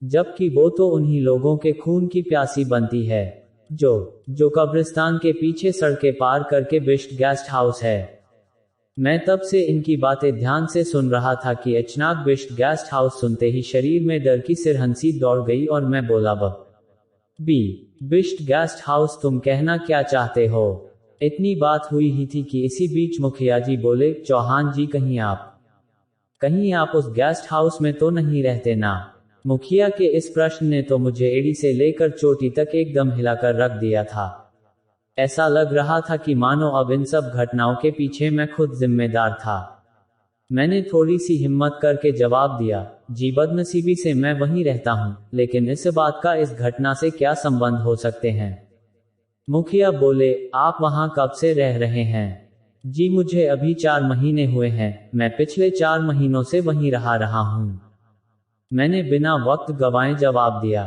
जबकि वो तो उन्हीं लोगों के खून की प्यासी बनती है जो जो कब्रिस्तान के पीछे सड़कें पार करके बिस्ट गेस्ट हाउस है। मैं तब से इनकी बातें ध्यान से सुन रहा था कि अचानक बिस्ट गेस्ट हाउस सुनते ही शरीर में डर की सिरहंसी दौड़ गई और मैं बोला, बी बिस्ट गेस्ट हाउस, तुम कहना क्या चाहते हो? इतनी बात हुई ही थी कि इसी बीच मुखिया जी बोले, चौहान जी कहीं आप उस गेस्ट हाउस में तो नहीं रहते ना? मुखिया के इस प्रश्न ने तो मुझे एड़ी से लेकर चोटी तक एकदम हिलाकर रख दिया था। ऐसा लग रहा था कि मानो अब इन सब घटनाओं के पीछे मैं खुद जिम्मेदार था। मैंने थोड़ी सी हिम्मत करके जवाब दिया, जी बदनसीबी से मैं वहीं रहता हूँ, लेकिन इस बात का इस घटना से क्या संबंध हो सकते हैं? मुखिया बोले, आप वहां कब से रह रहे हैं? जी मुझे अभी 4 महीने हुए हैं, मैं पिछले 4 महीनों से वहीं रहा हूँ। मैंने बिना वक्त गंवाए जवाब दिया।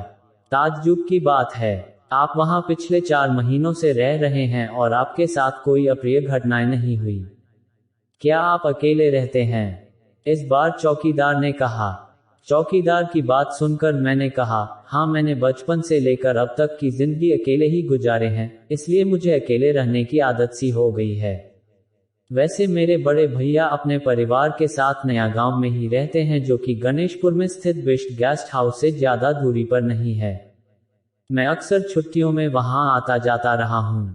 ताज्जुब की बात है, आप वहां पिछले 4 महीनों से रह रहे हैं और आपके साथ कोई अप्रिय घटनाएं नहीं हुई। क्या आप अकेले रहते हैं? इस बार चौकीदार ने कहा। चौकीदार की बात सुनकर मैंने कहा, हाँ, मैंने बचपन से लेकर अब तक की जिंदगी अकेले ही गुजारे हैं, इसलिए मुझे अकेले रहने की आदत सी हो गई है। वैसे मेरे बड़े भैया अपने परिवार के साथ नया गांव में ही रहते हैं, जो कि गणेशपुर में स्थित बिस्ट गेस्ट हाउस से ज्यादा दूरी पर नहीं है। मैं अक्सर छुट्टियों में वहां आता जाता रहा हूं,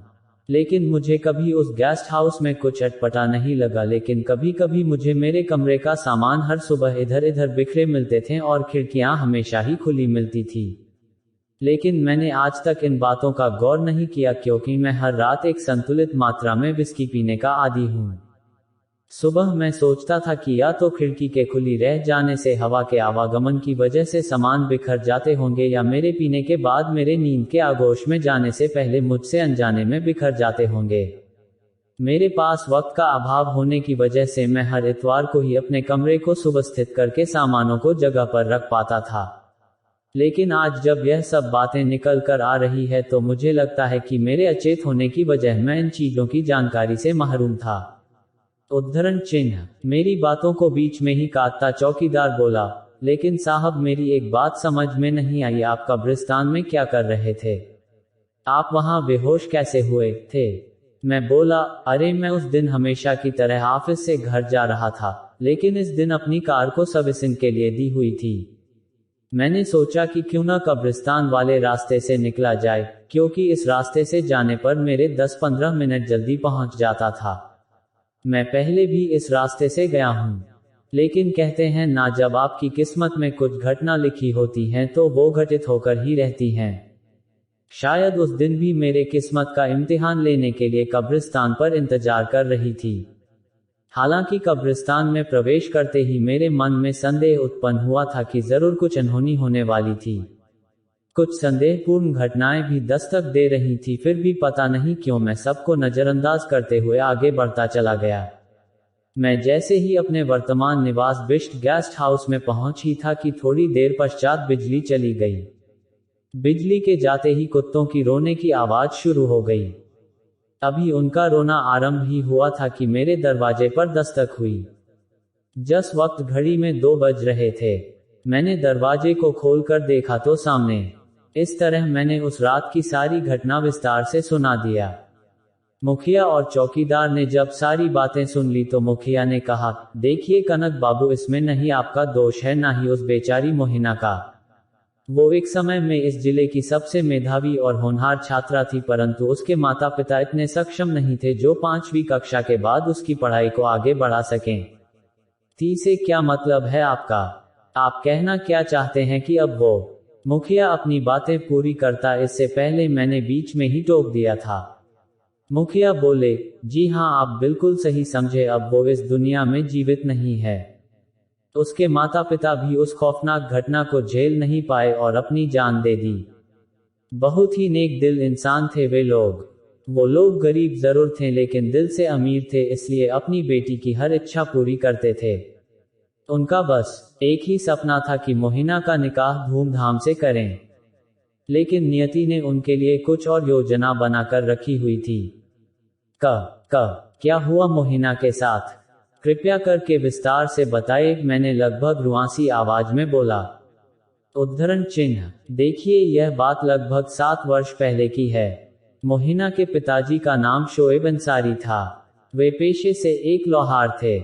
लेकिन मुझे कभी उस गेस्ट हाउस में कुछ अटपटा नहीं लगा। लेकिन कभी कभी मुझे मेरे कमरे का सामान हर सुबह इधर इधर बिखरे मिलते थे और खिड़कियां हमेशा ही खुली मिलती थी। लेकिन मैंने आज तक इन बातों का गौर नहीं किया, क्योंकि मैं हर रात एक संतुलित मात्रा में विस्की पीने का आदी हूँ। सुबह मैं सोचता था कि या तो खिड़की के खुली रह जाने से हवा के आवागमन की वजह से सामान बिखर जाते होंगे, या मेरे पीने के बाद मेरे नींद के आगोश में जाने से पहले मुझसे अनजाने में बिखर जाते होंगे। मेरे पास वक्त का अभाव होने की वजह से मैं हर इतवार को ही अपने कमरे को सुव्यवस्थित करके सामानों को जगह पर रख पाता था। लेकिन आज जब यह सब बातें निकल कर आ रही है तो मुझे लगता है कि मेरे अचेत होने की वजह मैं इन चीजों की जानकारी से महरूम था। उद्धरण चिन्ह। मेरी बातों को बीच में ही काटता चौकीदार बोला, लेकिन साहब मेरी एक बात समझ में नहीं आई, आप कब्रिस्तान में क्या कर रहे थे? आप वहां बेहोश कैसे हुए थे? मैं बोला, अरे मैं उस दिन हमेशा की तरह ऑफिस से घर जा रहा था, लेकिन इस दिन अपनी कार को सर्विसिंग के लिए दी हुई थी। मैंने सोचा कि क्यों ना कब्रिस्तान वाले रास्ते से निकला जाए, क्योंकि इस रास्ते से जाने पर मेरे 10-15 मिनट जल्दी पहुंच जाता था। मैं पहले भी इस रास्ते से गया हूं, लेकिन कहते हैं ना, जब आपकी किस्मत में कुछ घटना लिखी होती हैं तो वो घटित होकर ही रहती हैं। शायद उस दिन भी मेरे किस्मत का इम्तिहान लेने के लिए कब्रिस्तान पर इंतजार कर रही थी। हालांकि कब्रिस्तान में प्रवेश करते ही मेरे मन में संदेह उत्पन्न हुआ था कि जरूर कुछ अनहोनी होने वाली थी। कुछ संदेहपूर्ण घटनाएं भी दस्तक दे रही थी, फिर भी पता नहीं क्यों मैं सबको नजरअंदाज करते हुए आगे बढ़ता चला गया। मैं जैसे ही अपने वर्तमान निवास बिस्ट गेस्ट हाउस में पहुंच ही था कि थोड़ी देर पश्चात बिजली चली गई। बिजली के जाते ही कुत्तों की रोने की आवाज शुरू हो गई। अभी उनका रोना आरंभ ही हुआ था कि मेरे दरवाजे पर दस्तक हुई। जस वक्त घड़ी में 2 बज रहे थे। मैंने दरवाजे को खोलकर देखा तो सामने। इस तरह मैंने उस रात की सारी घटना विस्तार से सुना दिया। मुखिया और चौकीदार ने जब सारी बातें सुन ली तो मुखिया ने कहा, देखिए कनक बाबू, इसमें नहीं आपका दोष है, ना ही उस बेचारी मोहिना का। वो एक समय में इस जिले की सबसे मेधावी और होनहार छात्रा थी, परंतु उसके माता पिता इतने सक्षम नहीं थे जो 5वीं कक्षा के बाद उसकी पढ़ाई को आगे बढ़ा सकें। ती से क्या मतलब है आपका? आप कहना क्या चाहते हैं कि अब वो? मुखिया अपनी बातें पूरी करता इससे पहले मैंने बीच में ही टोक दिया था। मुखिया बोले, जी हां, आप बिल्कुल सही समझे, अब वो इस दुनिया में जीवित नहीं है। उसके माता पिता भी उस खौफनाक घटना को झेल नहीं पाए और अपनी जान दे दी। बहुत ही नेक दिल इंसान थे वे लोग। वो लोग गरीब जरूर थे, लेकिन दिल से अमीर थे, इसलिए अपनी बेटी की हर इच्छा पूरी करते थे। उनका बस एक ही सपना था कि मोहिना का निकाह धूमधाम से करें। लेकिन नियति ने उनके लिए कुछ और योजना बनाकर रखी हुई थी। क्या हुआ मोहिना के साथ? कृपया करके विस्तार से बताएं, मैंने लगभग रुआंसी आवाज में बोला। उद्धरण चिन्ह। देखिए, यह बात लगभग 7 वर्ष पहले की है। मोहिना के पिताजी का नाम शोएब अंसारी था। वे पेशे से एक लोहार थे।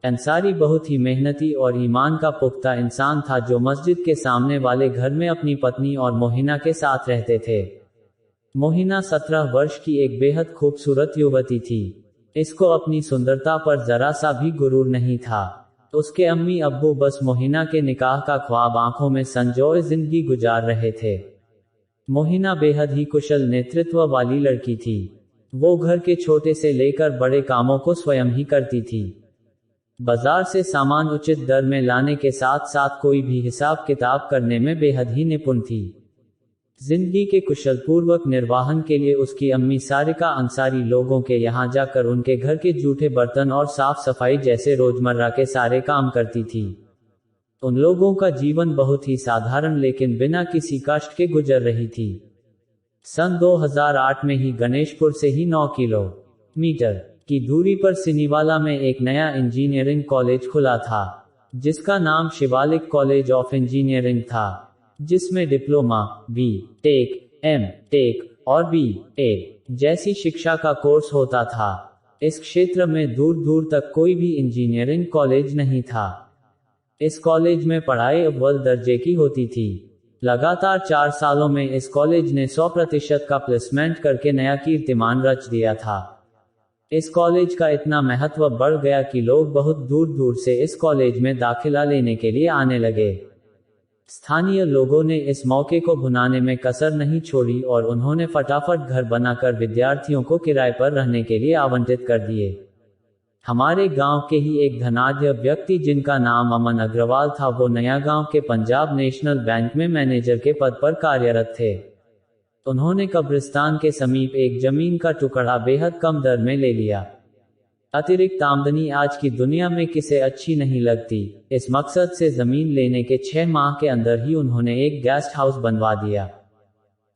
अंसारी बहुत ही मेहनती और ईमान का पुख्ता इंसान था, जो मस्जिद के सामने वाले घर में अपनी पत्नी और मोहिना के साथ रहते थे। मोहिना 17 वर्ष की एक बेहद खूबसूरत युवती थी। इसको अपनी सुंदरता पर जरा सा भी गुरूर नहीं था। उसके अम्मी अब्बू बस मोहिना के निकाह का ख्वाब आंखों में संजोए जिंदगी गुजार रहे थे। मोहिना बेहद ही कुशल नेतृत्व वाली लड़की थी। वो घर के छोटे से लेकर बड़े कामों को स्वयं ही करती थी। बाजार से सामान उचित दर में लाने के साथ साथ कोई भी हिसाब किताब करने में बेहद ही निपुण थी। जिंदगी के कुशल पूर्वक निर्वाहन के लिए उसकी अम्मी सारिका अंसारी लोगों के यहाँ जाकर उनके घर के जूठे बर्तन और साफ सफाई जैसे रोजमर्रा के सारे काम करती थी। उन लोगों का जीवन बहुत ही साधारण लेकिन बिना किसी कष्ट के गुजर रही थी। सन 2008 में ही गणेशपुर से ही 9 किलोमीटर की दूरी पर सिनीवाला में एक नया इंजीनियरिंग कॉलेज खुला था, जिसका नाम शिवालिक कॉलेज ऑफ इंजीनियरिंग था, जिसमें diploma, B tech, M tech और बी ए जैसी शिक्षा का कोर्स होता था। इस क्षेत्र में दूर दूर तक कोई भी इंजीनियरिंग कॉलेज नहीं था। इस कॉलेज में पढ़ाई अव्वल दर्जे की होती थी। लगातार 4 सालों में इस कॉलेज ने 100% का प्लेसमेंट करके नया कीर्तिमान रच दिया था। इस कॉलेज का इतना महत्व बढ़ गया कि लोग बहुत दूर दूर से इस कॉलेज में दाखिला लेने के लिए आने लगे। स्थानीय लोगों ने इस मौके को भुनाने में कसर नहीं छोड़ी और उन्होंने फटाफट घर बनाकर विद्यार्थियों को किराए पर रहने के लिए आवंटित कर दिए। हमारे गांव के ही एक धनाढ्य व्यक्ति जिनका नाम अमन अग्रवाल था, वो नया गांव के पंजाब नेशनल बैंक में मैनेजर के पद पर कार्यरत थे। उन्होंने कब्रिस्तान के समीप एक जमीन का टुकड़ा बेहद कम दर में ले लिया। अतिरिक्त आमदनी आज की दुनिया में किसे अच्छी नहीं लगती। इस मकसद से जमीन लेने के 6 माह के अंदर ही उन्होंने एक गेस्ट हाउस बनवा दिया।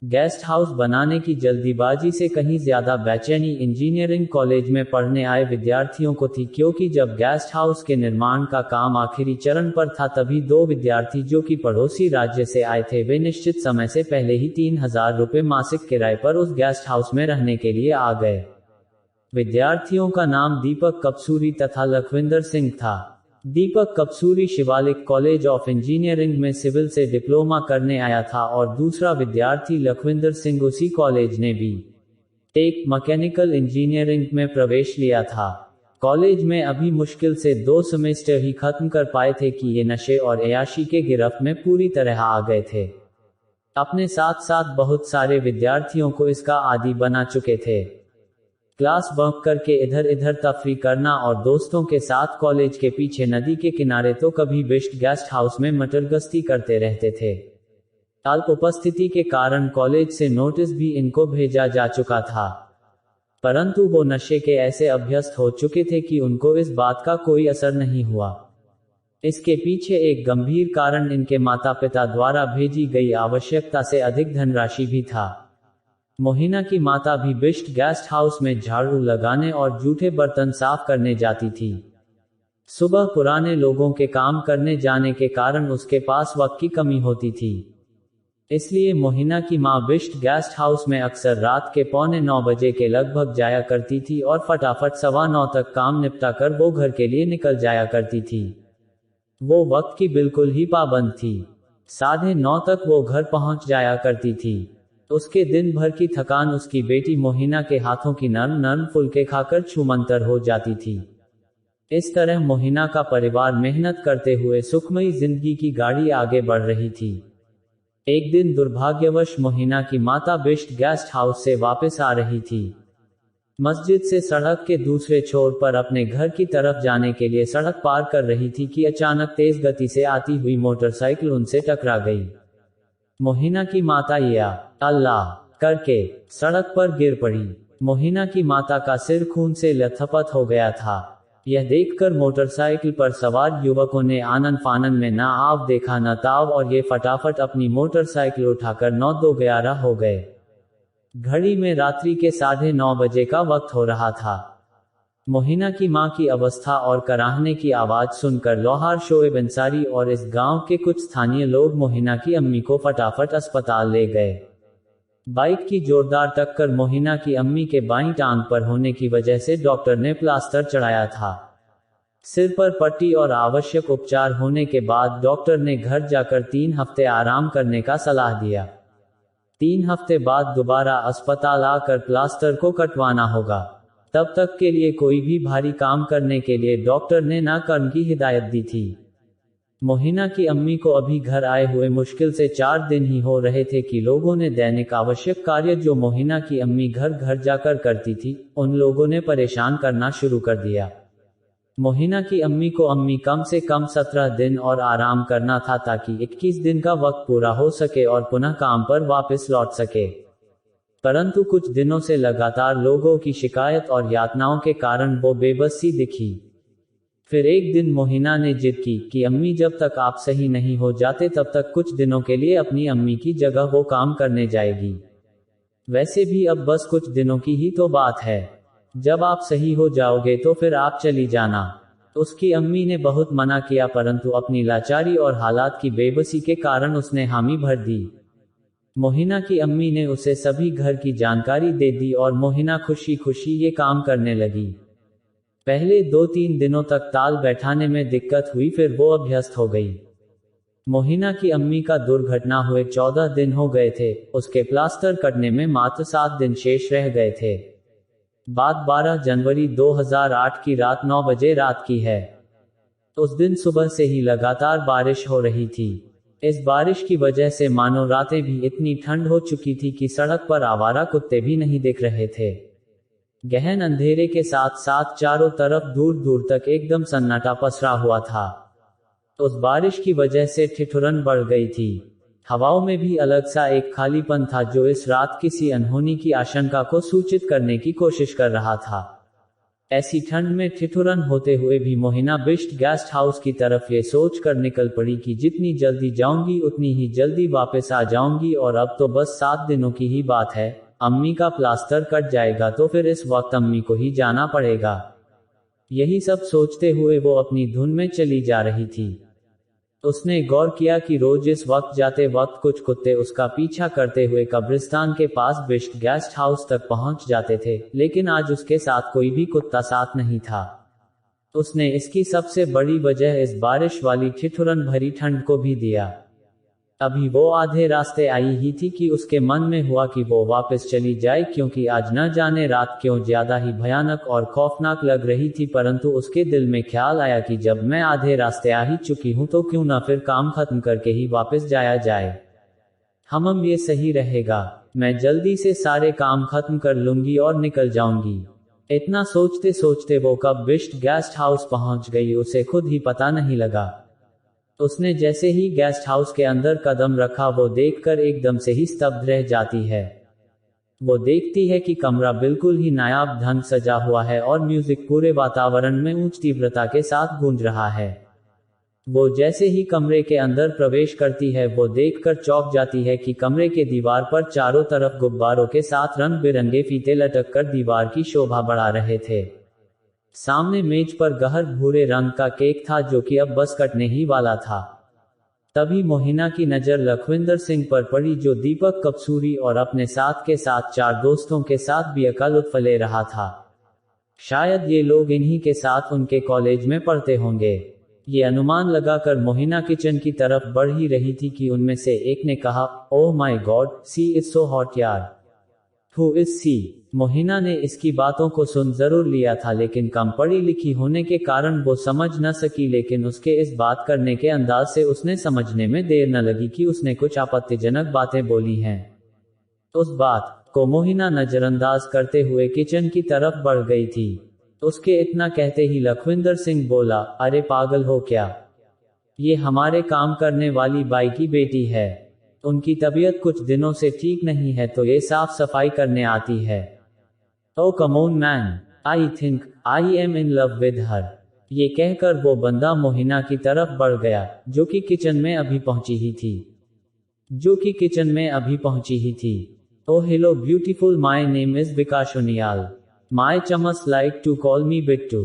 गेस्ट हाउस बनाने की जल्दीबाजी से कहीं ज्यादा बेचैनी इंजीनियरिंग कॉलेज में पढ़ने आए विद्यार्थियों को थी, क्योंकि जब गेस्ट हाउस के निर्माण का काम आखिरी चरण पर था, तभी 2 विद्यार्थी जो कि पड़ोसी राज्य से आए थे, वे निश्चित समय से पहले ही 3000 रुपये मासिक किराए पर उस गेस्ट हाउस में रहने के लिए आ गए। विद्यार्थियों का नाम दीपक कपसूरी तथा लखविंदर सिंह था। दीपक Kapsuri Shivalik college of engineering में सिविल से डिप्लोमा करने आया था और दूसरा विद्यार्थी लखविंदर सिंह उसी कॉलेज ने बी टेक मैकेनिकल इंजीनियरिंग में प्रवेश लिया था। कॉलेज में अभी मुश्किल से 2 सेमेस्टर ही खत्म कर पाए थे कि ये नशे और अय्याशी के गिरफ्त में पूरी तरह आ गए थे। अपने साथ साथ बहुत सारे विद्यार्थियों को इसका आदी बना चुके थे। क्लास बंक करके इधर इधर तफरी करना और दोस्तों के साथ कॉलेज के पीछे नदी के किनारे तो कभी बिस्ट गेस्ट हाउस में मटरगश्ती करते रहते थे। अल्प उपस्थिति के कारण कॉलेज से नोटिस भी इनको भेजा जा चुका था, परंतु वो नशे के ऐसे अभ्यस्त हो चुके थे कि उनको इस बात का कोई असर नहीं हुआ। इसके पीछे एक गंभीर कारण इनके माता पिता द्वारा भेजी गई आवश्यकता से अधिक धनराशि भी था। मोहिना की माता भी बिस्ट गेस्ट हाउस में झाड़ू लगाने और जूठे बर्तन साफ करने जाती थी। सुबह पुराने लोगों के काम करने जाने के कारण उसके पास वक्त की कमी होती थी। इसलिए मोहिना की मां बिस्ट गेस्ट हाउस में अक्सर रात के 8:45 बजे के लगभग जाया करती थी और फटाफट 9:15 तक काम निपटा कर वो घर के लिए निकल जाया करती थी। वो वक्त की बिल्कुल ही पाबंद थी। 9:30 तक वो घर पहुंच जाया करती थी। उसके दिन भर की थकान उसकी बेटी मोहिना के हाथों की नर्म नर्म फुलके खाकर छूमंतर हो जाती थी। इस तरह मोहिना का परिवार मेहनत करते हुए सुखमयी जिंदगी की गाड़ी आगे बढ़ रही थी। एक दिन दुर्भाग्यवश मोहिना की माता बिस्ट गेस्ट हाउस से वापस आ रही थी। मस्जिद से सड़क के दूसरे छोर पर अपने घर की तरफ जाने के लिए सड़क पार कर रही थी कि अचानक तेज गति से आती हुई मोटरसाइकिल उनसे टकरा गई। मोहिना की माता या अल्लाह करके सड़क पर गिर पड़ी। मोहिना की माता का सिर खून से लथपथ हो गया था। यह देखकर मोटरसाइकिल पर सवार युवकों ने आनन फानन में ना आव देखा न ताव और ये फटाफट अपनी मोटरसाइकिल उठाकर 9:11 हो गए। घड़ी में रात्रि के 9:30 बजे का वक्त हो रहा था। मोहिना की मां की अवस्था और कराहने की आवाज सुनकर लोहार शोएब अंसारी और इस गांव के कुछ स्थानीय लोग मोहिना की अम्मी को फटाफट अस्पताल ले गए। बाइक की जोरदार टक्कर मोहिना की अम्मी के बाईं टांग पर होने की वजह से डॉक्टर ने प्लास्टर चढ़ाया था। सिर पर पट्टी और आवश्यक उपचार होने के बाद डॉक्टर ने घर जाकर 3 हफ्ते आराम करने का सलाह दिया। 3 हफ्ते बाद दोबारा अस्पताल आकर प्लास्टर को कटवाना होगा। तब तक के लिए कोई भी भारी काम करने के लिए डॉक्टर ने ना करने की हिदायत दी थी। मोहिना की अम्मी को अभी घर आए हुए मुश्किल से 4 दिन ही हो रहे थे कि लोगों ने दैनिक आवश्यक कार्य जो मोहिना की अम्मी घर घर जाकर करती थी, उन लोगों ने परेशान करना शुरू कर दिया। मोहिना की अम्मी को कम से कम 17 दिन और आराम करना था ताकि 21 दिन का वक्त पूरा हो सके और पुनः काम पर वापस लौट सके। परंतु कुछ दिनों से लगातार लोगों की शिकायत और यातनाओं के कारण वो बेबस सी दिखी। फिर एक दिन मोहिना ने जिद की कि अम्मी जब तक आप सही नहीं हो जाते तब तक कुछ दिनों के लिए अपनी अम्मी की जगह वो काम करने जाएगी। वैसे भी अब बस कुछ दिनों की ही तो बात है, जब आप सही हो जाओगे तो फिर आप चली जाना। उसकी अम्मी ने बहुत मना किया परंतु अपनी लाचारी और हालात की बेबसी के कारण उसने हामी भर दी। मोहिना की अम्मी ने उसे सभी घर की जानकारी दे दी और मोहिना खुशी खुशी ये काम करने लगी। पहले 2-3 दिनों तक ताल बैठाने में दिक्कत हुई, फिर वो अभ्यस्त हो गई। मोहिना की अम्मी का दुर्घटना हुए 14 दिन हो गए थे, उसके प्लास्टर कटने में मात्र 7 दिन शेष रह गए थे। बात 12 जनवरी 2008 की रात 9 बजे रात की है। उस दिन सुबह से ही लगातार बारिश हो रही थी। इस बारिश की वजह से मानो रातें भी इतनी ठंड हो चुकी थी कि सड़क पर आवारा कुत्ते भी नहीं दिख रहे थे। गहन अंधेरे के साथ साथ चारों तरफ दूर दूर तक एकदम सन्नाटा पसरा हुआ था। उस बारिश की वजह से ठिठुरन बढ़ गई थी। हवाओं में भी अलग सा एक खालीपन था जो इस रात किसी अनहोनी की आशंका को सूचित करने की कोशिश कर रहा था। ऐसी ठंड में ठिठुरन होते हुए भी मोहिना बिस्ट गेस्ट हाउस की तरफ ये सोच कर निकल पड़ी कि जितनी जल्दी जाऊंगी उतनी ही जल्दी वापस आ जाऊंगी और अब तो बस 7 दिनों की ही बात है, अम्मी का प्लास्टर कट जाएगा तो फिर इस वक्त अम्मी को ही जाना पड़ेगा। यही सब सोचते हुए वो अपनी धुन में चली जा रही थी। उसने गौर किया कि रोज इस वक्त जाते वक्त कुछ कुत्ते उसका पीछा करते हुए कब्रिस्तान के पास बिस्ट गेस्ट हाउस तक पहुंच जाते थे, लेकिन आज उसके साथ कोई भी कुत्ता साथ नहीं था। उसने इसकी सबसे बड़ी वजह इस बारिश वाली ठिठुरन भरी ठंड को भी दिया। अभी वो आधे रास्ते आई ही थी कि उसके मन में हुआ कि वो वापस चली जाए, क्योंकि आज न जाने रात क्यों ज्यादा ही भयानक और खौफनाक लग रही थी। परंतु उसके दिल में ख्याल आया कि जब मैं आधे रास्ते आ ही चुकी हूं तो क्यों ना फिर काम खत्म करके ही वापस जाया जाए। ये सही रहेगा, मैं जल्दी से सारे काम खत्म कर लूंगी और निकल जाऊंगी। इतना सोचते सोचते वो कब बिस्ट गेस्ट हाउस पहुंच गई उसे खुद ही पता नहीं लगा। उसने जैसे ही गेस्ट हाउस के अंदर कदम रखा वो देखकर एकदम से ही स्तब्ध रह जाती है। वो देखती है कि कमरा बिल्कुल ही नायाब ढंग सजा हुआ है और म्यूजिक पूरे वातावरण में उच्च तीव्रता के साथ गूंज रहा है। वो जैसे ही कमरे के अंदर प्रवेश करती है वो देखकर चौंक जाती है कि कमरे के दीवार पर चारों तरफ गुब्बारों के साथ रंग बिरंगे फीते लटक कर दीवार की शोभा बढ़ा रहे थे। सामने मेज पर गहर भूरे रंग का केक था जो कि अब बस कटने ही वाला था। तभी मोहिना की नजर लखविंदर सिंह पर पड़ी जो दीपक कपसूरी और अपने साथ के साथ 4 दोस्तों के साथ भी का लुत्फ ले रहा था। शायद ये लोग इन्हीं के साथ उनके कॉलेज में पढ़ते होंगे। ये अनुमान लगाकर मोहिना किचन की तरफ बढ़ ही रही थी कि उनमें से एक ने कहा, oh my God, she is so hot यार। Who is she? मोहिना ने इसकी बातों को सुन जरूर लिया था, लेकिन कम पढ़ी लिखी होने के कारण वो समझ न सकी। लेकिन उसके इस बात करने के अंदाज से उसने समझने में देर न लगी कि उसने कुछ आपत्तिजनक बातें बोली हैं। उस बात को मोहिना नजरअंदाज करते हुए किचन की तरफ बढ़ गई थी। उसके इतना कहते ही लखविंदर सिंह बोला, अरे पागल हो क्या? ये हमारे काम करने वाली बाई की बेटी है। उनकी तबीयत कुछ दिनों से ठीक नहीं है तो ये साफ सफाई करने आती है। Oh come on man, I think I am in love with her. ये कहकर वो बंदा मोहिना की तरफ बढ़ गया जो कि किचन में अभी पहुंची ही थी। Oh hello beautiful, my name is Vikas Uniyal. My chums like to call me Bittu,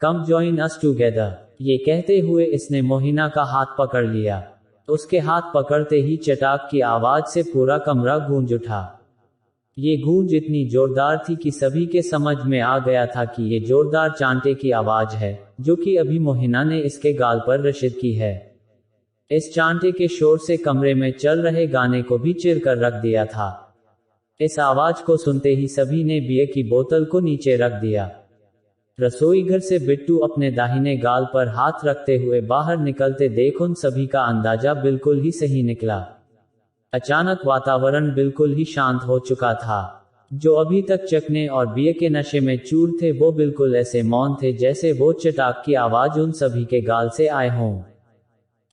come join us together. ये कहते हुए इसने मोहिना का हाथ पकड़ लिया। उसके हाथ पकड़ते ही चटाक की आवाज से पूरा कमरा गूंज उठा। ये गूंज इतनी जोरदार थी कि सभी के समझ में आ गया था कि ये जोरदार चांटे की आवाज है, जो कि अभी मोहिना ने इसके गाल पर रशिद की है। इस चांटे के शोर से कमरे में चल रहे गाने को भी चिर कर रख दिया था। इस आवाज को सुनते ही सभी ने बियर की बोतल को नीचे रख दिया। रसोई घर से बिट्टू अपने दाहिने गाल पर हाथ रखते हुए बाहर निकलते देख उन सभी का अंदाजा बिल्कुल ही सही निकला। अचानक वातावरण बिल्कुल ही शांत हो चुका था। जो अभी तक चखने और बियर के नशे में चूर थे वो बिल्कुल ऐसे मौन थे जैसे वो चटाक की आवाज उन सभी के गाल से आए हों।